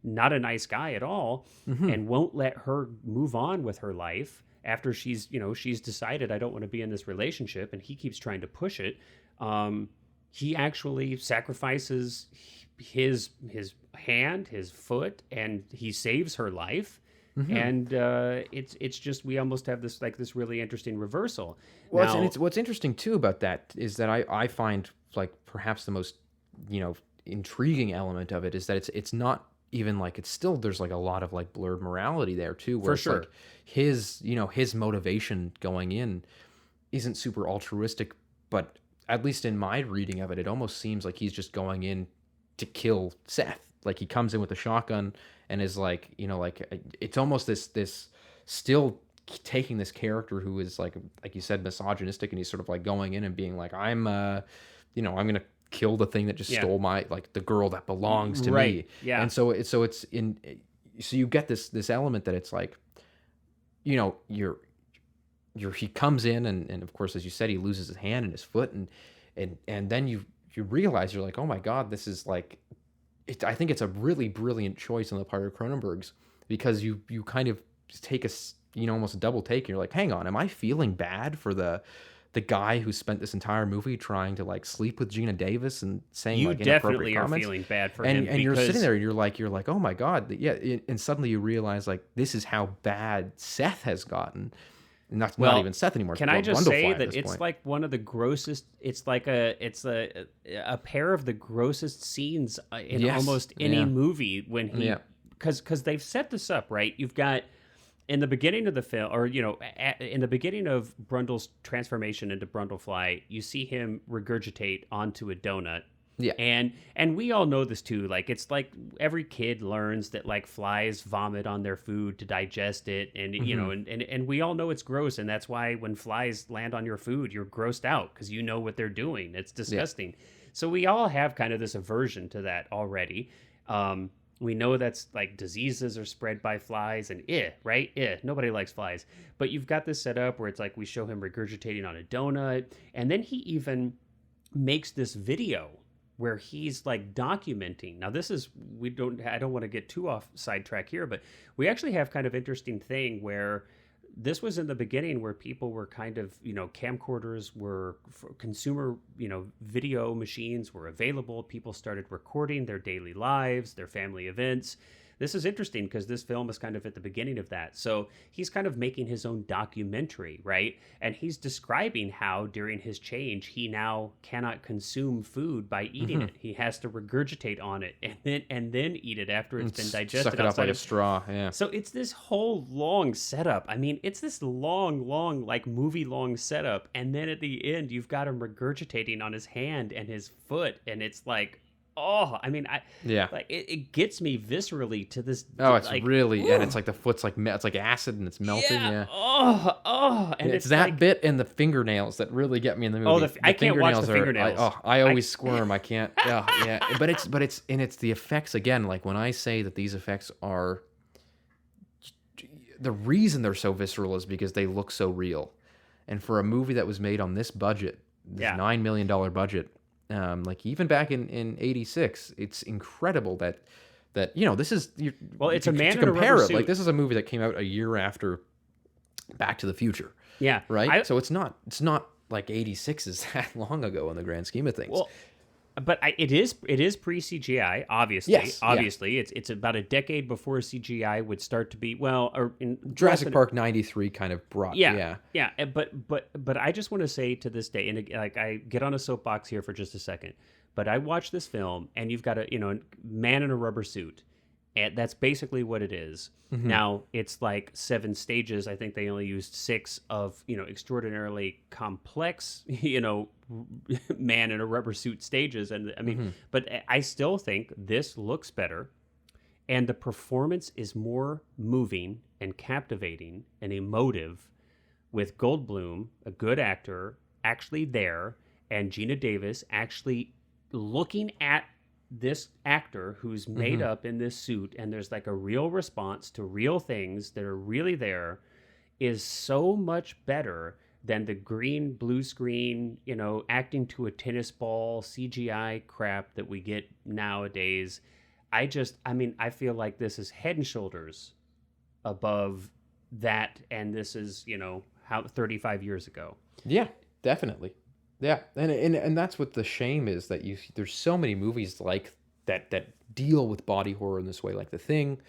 not a nice guy at all, and won't let her move on with her life after she's decided, I don't want to be in this relationship, and he keeps trying to push it. He actually sacrifices his hand, his foot, and he saves her life. And it's just, we almost have this really interesting reversal. Well, now, what's interesting too about that is that I find like perhaps the most intriguing element of it is that it's not even like, it's still, there's like a lot of like blurred morality there too, where For it's sure. like his motivation going in isn't super altruistic, but at least in my reading of it, it almost seems like he's just going in to kill Seth. Like he comes in with a shotgun and is like, it's almost this still taking this character who is like you said, misogynistic, and he's sort of like going in and being like, I'm going to kill the thing that just stole my, like the girl that belongs to me. Yeah. And so you get this element that it's like, he comes in and of course, as you said, he loses his hand and his foot, and then you realize, you're like, oh my God, this is like, I think it's a really brilliant choice on the part of Cronenberg's, because you kind of take almost a double take, and you're like, hang on, am I feeling bad for the guy who spent this entire movie trying to like sleep with Gina Davis and saying you like definitely inappropriate are comments? feeling bad for And him, you're because sitting there and you're like, oh my God, yeah, and suddenly you realize like this is how bad Seth has gotten. And that's not even Seth anymore. Can I just Brundlefly say at that this it's point. like one of the grossest? It's like a pair of the grossest scenes in almost any movie, when he, because they've set this up right. You've got in the beginning of the film, or in the beginning of Brundle's transformation into Brundlefly, you see him regurgitate onto a donut Yeah. And we all know this too. Like it's like every kid learns that like flies vomit on their food to digest it, and you know, and we all know it's gross, and that's why when flies land on your food, you're grossed out because you know what they're doing. It's Yeah. disgusting. So we all have kind of this aversion to that already. We know that's like diseases are spread by flies and right? Nobody likes flies. But you've got this set up where it's like we show him regurgitating on a donut, and then he even makes this video where he's like documenting. Now this is I don't want to get too off sidetrack here, but we actually have kind of interesting thing where this was in the beginning where people were kind of, you know, camcorders were consumer, you know, video machines were available. People started recording their daily lives, their family events. This is interesting because this film is kind of at the beginning of that. So he's kind of making his own documentary, right? And he's describing how during his change, he now cannot consume food by eating it. He has to regurgitate on it and then eat it after it's been digested. Suck it up like a straw. Yeah. So it's this whole long setup. I mean, it's this long, like movie long setup. And then at the end, you've got him regurgitating on his hand and his foot. And it's like, oh, I mean, like it gets me viscerally to this. Oh, it's like, really, and it's like the foot's like it's like acid and it's melting. Yeah. And it's that like, bit and the fingernails that really get me in the movie. Oh, I can't watch the fingernails. I always squirm. I can't. Yeah. But it's the effects again. Like when I say that these effects are, the reason they're so visceral is because they look so real, and for a movie that was made on this budget, this $9 million budget. Like even back in '86, it's incredible that you know this is it's a man to in a compare rubber it. suit. Like this is a movie that came out a year after Back to the Future. Yeah, right. So it's not like '86 is that long ago in the grand scheme of things. Well, but it is pre CGI, obviously. Yes, obviously, it's about a decade before CGI would start to be or in Jurassic Park '93 kind of brought. Yeah. But I just want to say to this day, and like I get on a soapbox here for just a second, but I watch this film and you've got a man in a rubber suit, and that's basically what it is. Mm-hmm. Now it's like 7 stages. I think they only used 6 of extraordinarily complex man in a rubber suit stages, and I mean, but I still think this looks better, and the performance is more moving and captivating and emotive, with Goldblum, a good actor, actually there, and Gina Davis actually looking at this actor who's made up in this suit, and there's like a real response to real things that are really there, is so much better than the green blue screen, acting to a tennis ball CGI crap that we get nowadays. I feel like this is head and shoulders above that, and this is, how 35 years ago. Yeah, definitely. Yeah, and that's what the shame is, that there's so many movies like that deal with body horror in this way, like The Thing,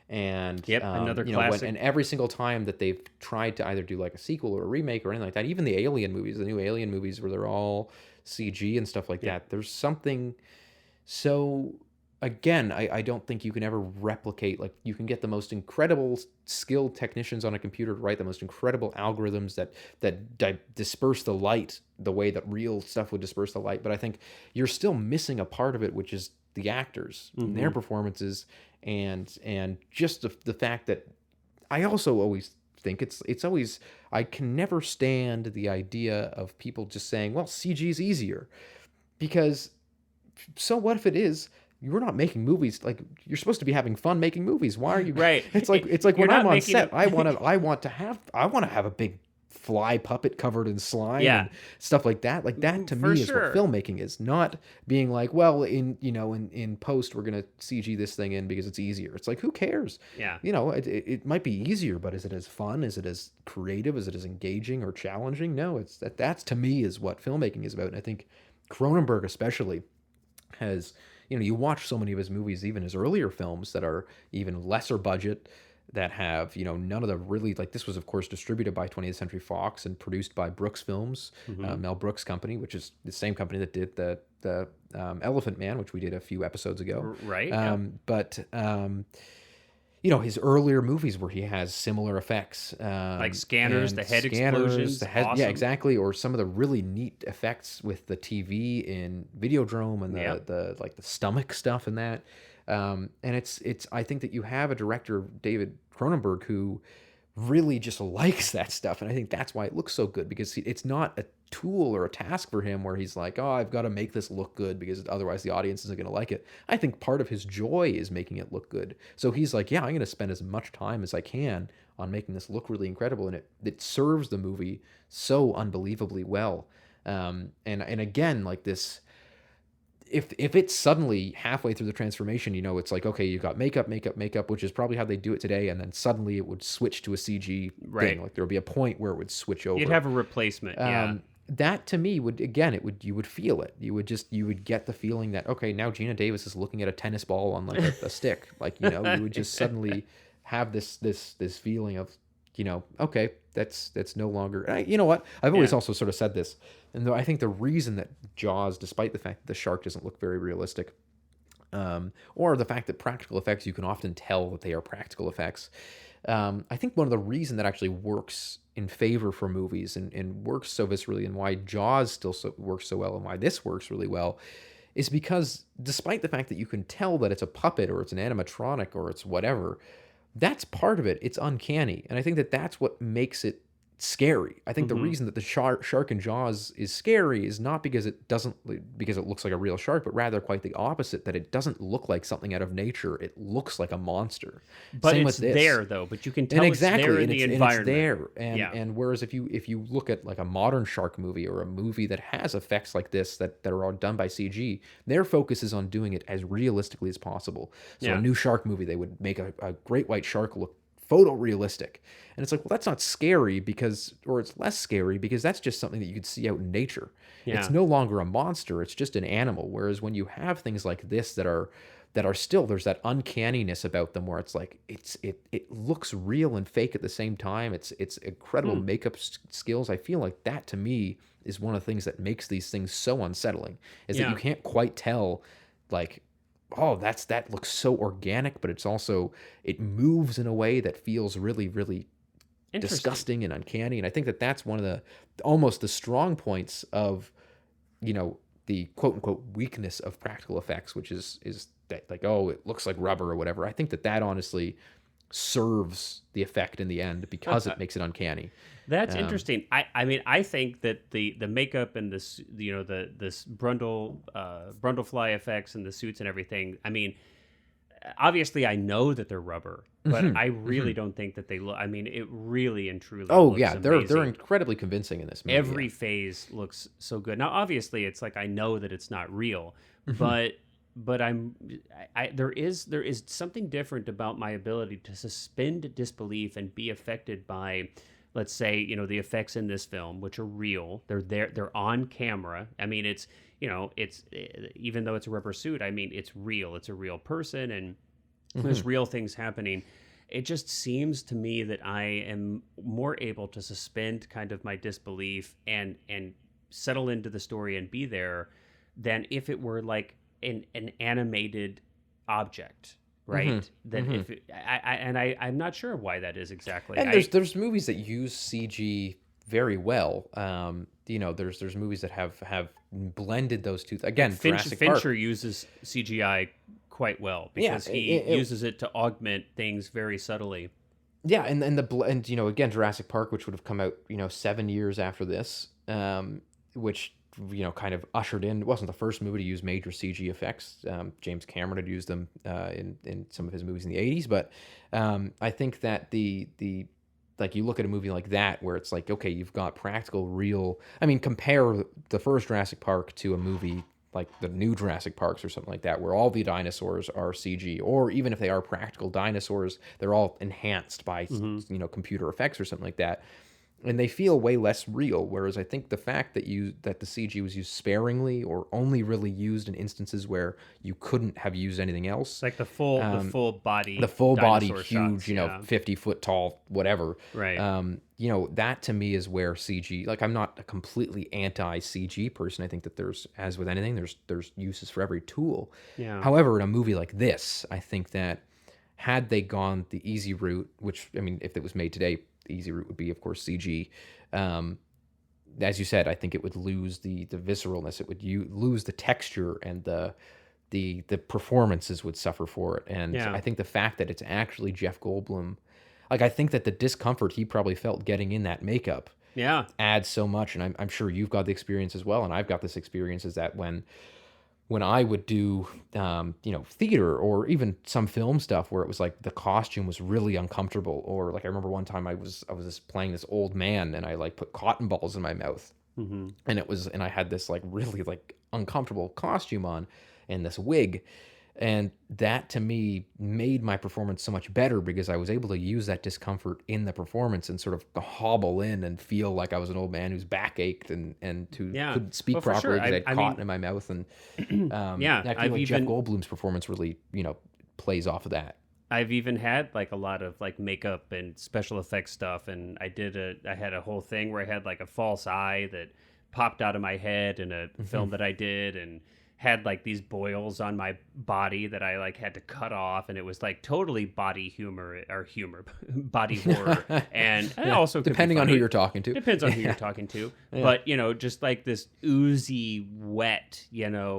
and another classic. And every single time that they've tried to either do like a sequel or a remake or anything like that, even the Alien movies, the new Alien movies where they're all CG and stuff like that, there's something so. Again, I don't think you can ever replicate, like you can get the most incredible skilled technicians on a computer to write the most incredible algorithms that disperse the light the way that real stuff would disperse the light. But I think you're still missing a part of it, which is the actors and their performances, and just the fact that I also always think it's always, I can never stand the idea of people just saying, well, CG is easier, because so what if it is? You're not making movies, like you're supposed to be having fun making movies. Why are you? Right. It's like when I'm on set, I want to have a big fly puppet covered in slime and stuff like that. Like that to me is what filmmaking is, not being like, well, in post we're gonna CG this thing in because it's easier. It's like, who cares? Yeah. It might be easier, but is it as fun? Is it as creative? Is it as engaging or challenging? No, it's that's to me is what filmmaking is about. And I think Cronenberg especially has. You watch so many of his movies, even his earlier films that are even lesser budget, that have, none of the really, like this was, of course, distributed by 20th Century Fox and produced by Brooks Films, Mel Brooks' company, which is the same company that did the Elephant Man, which we did a few episodes ago. Right. his earlier movies where he has similar effects, Like Scanners, and the head scanners, explosions, yeah, awesome. exactly, or some of the really neat effects with the TV in Videodrome and Yeah. the like the stomach stuff and that. And it's I think that you have a director, David Cronenberg, who really just likes that stuff, and I think that's why it looks so good, because it's not a tool or a task for him where he's like, oh, I've got to make this look good because otherwise the audience isn't going to like it. I think part of his joy is making it look good, so he's like, yeah, I'm going to spend as much time as I can on making this look really incredible, and it serves the movie so unbelievably well. And again, like this, if it's suddenly halfway through the transformation, it's like, okay, you've got makeup, makeup, makeup, which is probably how they do it today, and then suddenly it would switch to a CG Right. thing. Like there would be a point where it would switch You'd over. have a replacement. Yeah. That to me would, again, you would feel it. You would get the feeling that, okay, now Gina Davis is looking at a tennis ball on like a stick. Like, you would just suddenly have this feeling of, okay, that's no longer. You know what? I've always Yeah. also sort of said this, and though I think the reason that Jaws, despite the fact that the shark doesn't look very realistic, or the fact that practical effects, you can often tell that they are practical effects. I think one of the reason that actually works in favor for movies, and works so viscerally, and why Jaws still works so well, and why this works really well, is because despite the fact that you can tell that it's a puppet or it's an animatronic or it's whatever, that's part of it. It's uncanny, and I think that that's what makes it scary. I think the Hmm. reason that the shark in Jaws is scary is not because because it looks like a real shark, but rather quite the opposite, that it doesn't look like something out of nature. It looks like a monster. But Same it's with this. there though. But you can And tell it's there exactly, in and the it's environment. there, and Yeah. whereas if you look at like a modern shark movie or a movie that has effects like this that are all done by CG, their focus is on doing it as realistically as possible. So a Yeah. new shark movie, they would make a great white shark look photorealistic, and it's like, well, that's not scary, because, or it's less scary because that's just something that you could see out in nature. It's Yeah. no longer a monster; it's just an animal. Whereas when you have things like this that are still, there's that uncanniness about them where it's like it looks real and fake at the same time. It's incredible Hmm. makeup skills. I feel like that to me is one of the things that makes these things so unsettling, is that you Yeah. can't quite tell, like, oh, that looks so organic, but it's also, it moves in a way that feels really, really Interesting. disgusting and uncanny. And I think that that's one of the, almost the strong points of, the quote unquote weakness of practical effects, which is that, like, oh, it looks like rubber or whatever. I think that that honestly serves the effect in the end because it makes it uncanny. That's Um, interesting. I mean, I think that the makeup and this, this Brundlefly effects and the suits and everything. I mean, obviously I know that they're rubber, but mhm, I really mhm. don't think that they look. I mean, it really and truly Oh looks yeah, they're amazing. incredibly convincing in this movie. Yeah. Every phase looks so good. Now, obviously, it's like I know that it's not real, Mhm, but there is something different about my ability to suspend disbelief and be affected by, let's say, the effects in this film, which are real. They're there. They're on camera. I mean, it's even though it's a rubber suit. I mean, it's real. It's a real person, and there's mhm, real things happening. It just seems to me that I am more able to suspend kind of my disbelief and settle into the story and be there than if it were like an animated object, mhm, right? Than mhm. if I'm not sure why that is exactly. And there's movies that use CG very well. There's movies that have blended those two. Like Again, Jurassic Fincher Park. uses CGI quite well Yeah, because he uses it to augment things very subtly. yeah, and again, Jurassic Park, which would have come out 7 years after this, which kind of ushered in. It wasn't the first movie to use major CG effects. James Cameron had used them in some of his movies in the '80s, but I think that the like, you look at a movie like that where it's like, okay, you've got practical, real. I mean, compare the first Jurassic Park to a movie like the new Jurassic Parks or something like that, where all the dinosaurs are CG, or even if they are practical dinosaurs, they're all enhanced by Hmm. computer effects or something like that, and they feel way less real. Whereas I think the fact that the CG was used sparingly, or only really used in instances where you couldn't have used anything else, Like the um, full the body full body, dinosaur huge, shots. Yeah. 50-foot tall, whatever. Right. That to me is where CG. Like, I'm not a completely anti CG person. I think that there's, as with anything, there's uses for every tool. Yeah. However, in a movie like this, I think that had they gone the easy route, which, I mean, if it was made today, the easy route would be, of course, CG. Um, as you said, I think it would lose the visceralness. It would lose the texture, and the performances would suffer for it. And Yeah. I think the fact that it's actually Jeff Goldblum, like, I think that the discomfort he probably felt getting in that makeup Yeah. adds so much. And I'm sure you've got the experience as well, and I've got this experience, is that when I would do, theater or even some film stuff where it was like the costume was really uncomfortable, or like I remember one time I was just playing this old man, and I like put cotton balls in my mouth, Hmm. and I had this like really like uncomfortable costume on and this wig, and that to me made my performance so much better, because I was able to use that discomfort in the performance and sort of hobble in and feel like I was an old man whose back ached, and who Yeah. couldn't speak Well, for sure. properly because I had I cotton mean, in my mouth. And yeah, I feel like Jeff Goldblum's performance really, plays off of that. I've even had like a lot of like makeup and special effects stuff, and I had a whole thing where I had like a false eye that popped out of my head in a film that I did, and had like these boils on my body that I like had to cut off, and it was like totally body humor, body horror, and it also could be Depending on who funny. you're talking to. Depends on who you're talking to. But, just like this oozy, wet,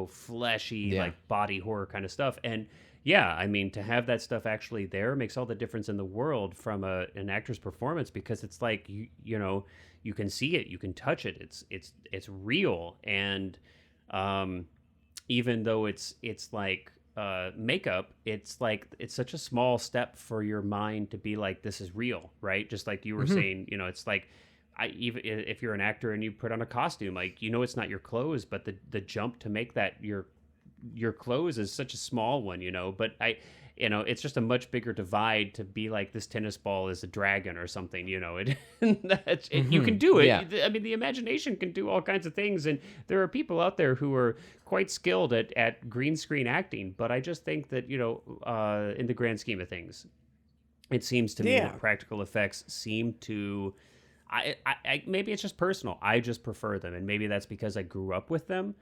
fleshy, Yeah. like body horror kind of stuff. And yeah, I mean, to have that stuff actually there makes all the difference in the world from an actor's performance, because it's like, you can see it, you can touch it. It's real. And, even though it's like makeup, it's like it's such a small step for your mind to be like, this is real, right? Just like you were saying, it's like, even if you're an actor and you put on a costume, like, it's not your clothes, but the jump to make that your clothes is such a small one, but it's just a much bigger divide to be like, this tennis ball is a dragon or something, you can do it. Yeah. I mean, the imagination can do all kinds of things, and there are people out there who are quite skilled at green screen acting, but I just think that, in the grand scheme of things, it seems to me that practical effects seem to, I maybe it's just personal, I just prefer them, and maybe that's because I grew up with them.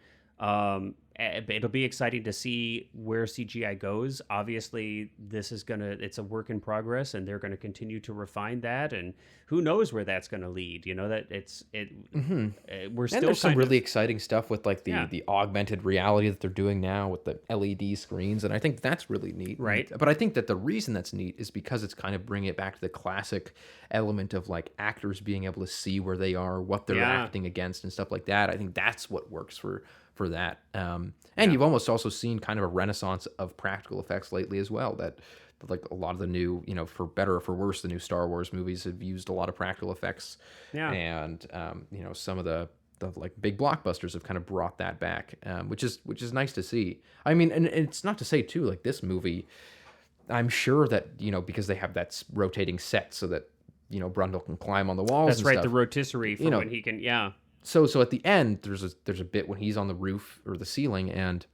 It'll be exciting to see where CGI goes. Obviously, it's a work in progress, and they're going to continue to refine that, and who knows where that's going to lead. We're And still there's some kind really of, exciting stuff with like the augmented reality that they're doing now with the LED screens, and I think that's really neat. Right. But I think that the reason that's neat is because it's kind of bringing it back to the classic element of like actors being able to see where they are, what they're acting against, and stuff like that. I think that's what works for that. And you've almost also seen kind of a renaissance of practical effects lately as well, that like a lot of the new, for better or for worse, the new Star Wars movies have used a lot of practical effects. Yeah. And some of the like big blockbusters have kind of brought that back, which is nice to see. I mean, and it's not to say too, like this movie, I'm sure that, because they have that rotating set so that, Brundle can climb on the walls. that's and right, stuff. the rotisserie for when he can, So at the end, there's a bit when he's on the roof or the ceiling, and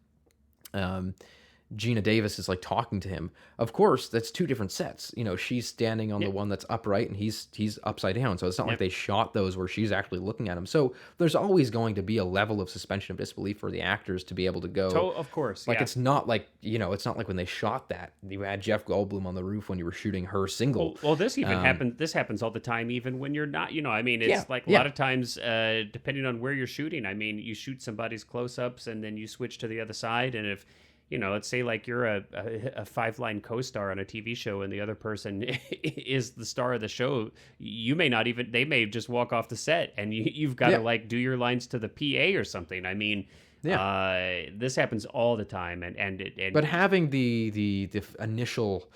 Gina Davis is like talking to him. Of course, that's two different sets. She's standing on the one that's upright, and he's upside down. So it's not like they shot those where she's actually looking at him. So there's always going to be a level of suspension of disbelief for the actors to be able to go. of course, Like it's not like it's not like when they shot that you had Jeff Goldblum on the roof when you were shooting Her single. Well, this even happens. This happens all the time, even when you're not. I mean, it's like a lot of times, depending on where you're shooting. I mean, you shoot somebody's close-ups, and then you switch to the other side. And if let's say like you're a five-line co-star on a TV show, and the other person is the star of the show, you may not even. They may just walk off the set, and you've got to like do your lines to the PA or something. I mean. This happens all the time, But having the initial,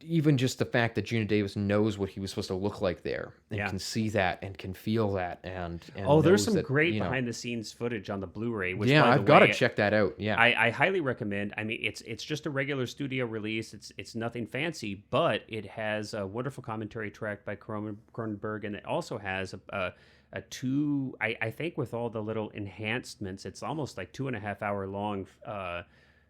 even just the fact that Gina Davis knows what he was supposed to look like there, and can see that and can feel that, and there's some that, great behind the scenes footage on the Blu-ray. Which, I've got to check that out. Yeah, I highly recommend. I mean, it's just a regular studio release. It's nothing fancy, but it has a wonderful commentary track by Cronenberg, and it also has a two, I think with all the little enhancements, it's almost like 2.5 hour long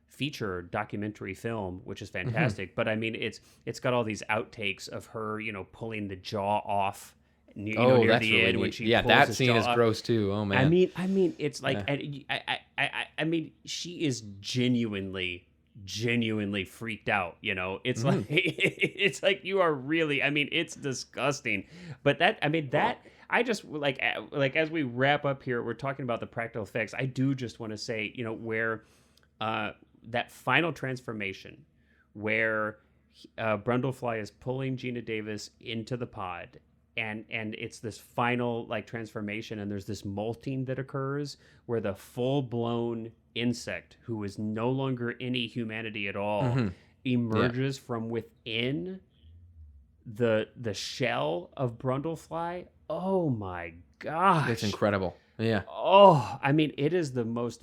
feature documentary film, which is fantastic. But I mean, it's got all these outtakes of her, pulling the jaw off. Near that's the really end neat. when she Yeah, pulls that his scene jaw is up. gross too. Oh man. I mean, it's like, I mean, she is genuinely genuinely freaked out. It's like it's like you are really. I mean, it's disgusting. But I just like as we wrap up here, we're talking about the practical effects. I do just want to say, where that final transformation, where Brundlefly is pulling Gina Davis into the pod, and it's this final like transformation, and there's this molting that occurs where the full-blown insect, who is no longer any humanity at all, emerges from within the shell of Brundlefly. Oh my gosh, It's incredible. Yeah. Oh, I mean, it is the most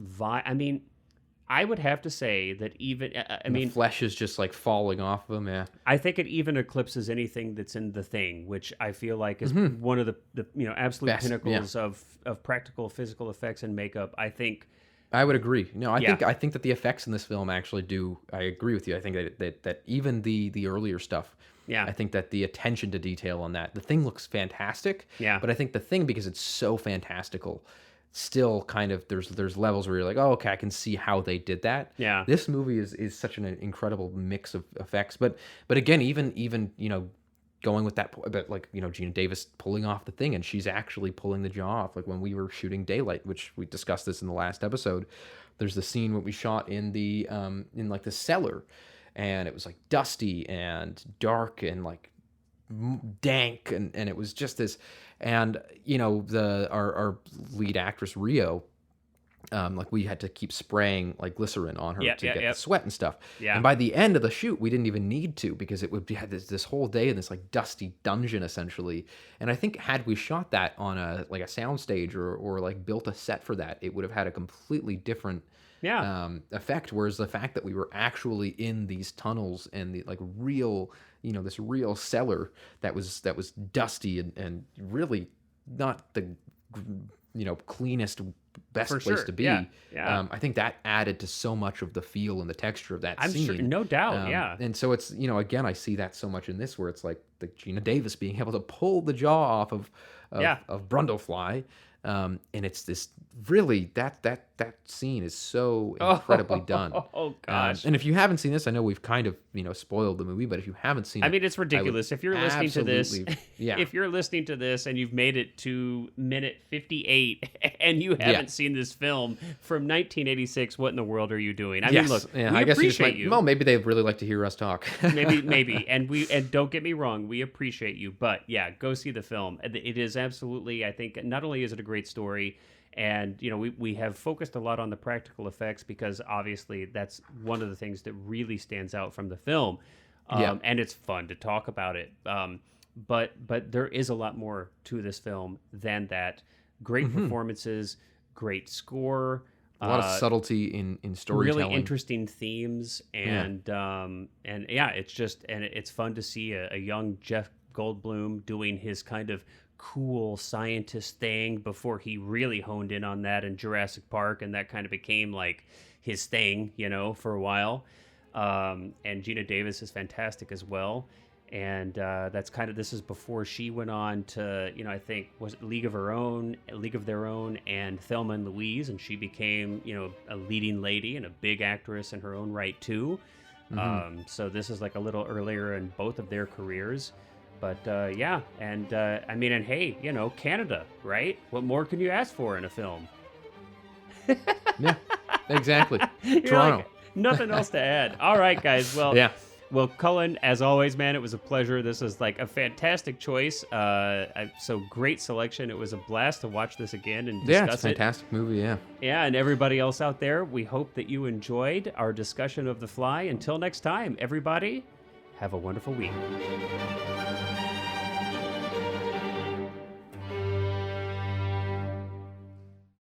I would have to say that even The flesh is just like falling off of him. Yeah. I think it even eclipses anything that's in The Thing, which I feel like is one of the absolute Best, pinnacles of practical physical effects and makeup. I think I would agree. No, I think that the effects in this film actually do. I agree with you. I think that even the earlier stuff. Yeah. I think that the attention to detail on that, The Thing looks fantastic. Yeah. But I think The Thing, because it's so fantastical, still kind of there's levels where you're like, oh, okay, I can see how they did that. Yeah. This movie is such an incredible mix of effects. But again, even going with that, but like Gina Davis pulling off the thing, and she's actually pulling the jaw off. Like when we were shooting Daylight, which we discussed this in the last episode, there's the scene what we shot in the in like the cellar, and it was like dusty and dark and like dank, and it was just this, and our lead actress Rio, like we had to keep spraying like glycerin on her to get the sweat and stuff. Yeah. And by the end of the shoot, we didn't even need to, because it would be had this whole day in this like dusty dungeon essentially. And I think had we shot that on a soundstage or like built a set for that, it would have had a completely different effect. Whereas the fact that we were actually in these tunnels and the like real, this real cellar that was dusty and really not the cleanest, best place to be. Yeah. I think that added to so much of the feel and the texture of that scene. Sure, no doubt. Yeah. And so it's, again, I see that so much in this, where it's like the Gina Davis being able to pull the jaw off of Brundlefly. And it's this really that scene is so incredibly done. Oh gosh! And if you haven't seen this, I know we've kind of spoiled the movie, but if you haven't seen it, I mean, it's ridiculous. If you're listening to this, yeah. If you're listening to this and you've made it to minute 58 and you haven't seen this film from 1986, what in the world are you doing? I mean, look, we I guess appreciate you. Well, maybe they'd really like to hear us talk. maybe, and don't get me wrong, we appreciate you, but yeah, go see the film. It is absolutely, I think, not only is it a great story, and we have focused a lot on the practical effects because obviously that's one of the things that really stands out from the film, and it's fun to talk about it. But there is a lot more to this film than that. Great performances, great score, a lot of subtlety in storytelling, really interesting themes, and it's just, and it's fun to see a young Jeff Goldblum doing his kind of cool scientist thing before he really honed in on that in Jurassic Park, and that kind of became like his thing, for a while. And Gina Davis is fantastic as well. And this is before she went on to, I think, was it League of Their Own, and Thelma and Louise, and she became, a leading lady and a big actress in her own right too. So this is like a little earlier in both of their careers. But and hey, Canada, right? What more can you ask for in a film? Yeah, exactly. Toronto. Like, nothing else to add. All right, guys. Well, yeah. Well, Cullen, as always, man, it was a pleasure. This is like a fantastic choice. So great selection. It was a blast to watch this again and discuss it. Yeah, it's a fantastic movie, yeah. Yeah, and everybody else out there, we hope that you enjoyed our discussion of The Fly. Until next time, everybody, have a wonderful week.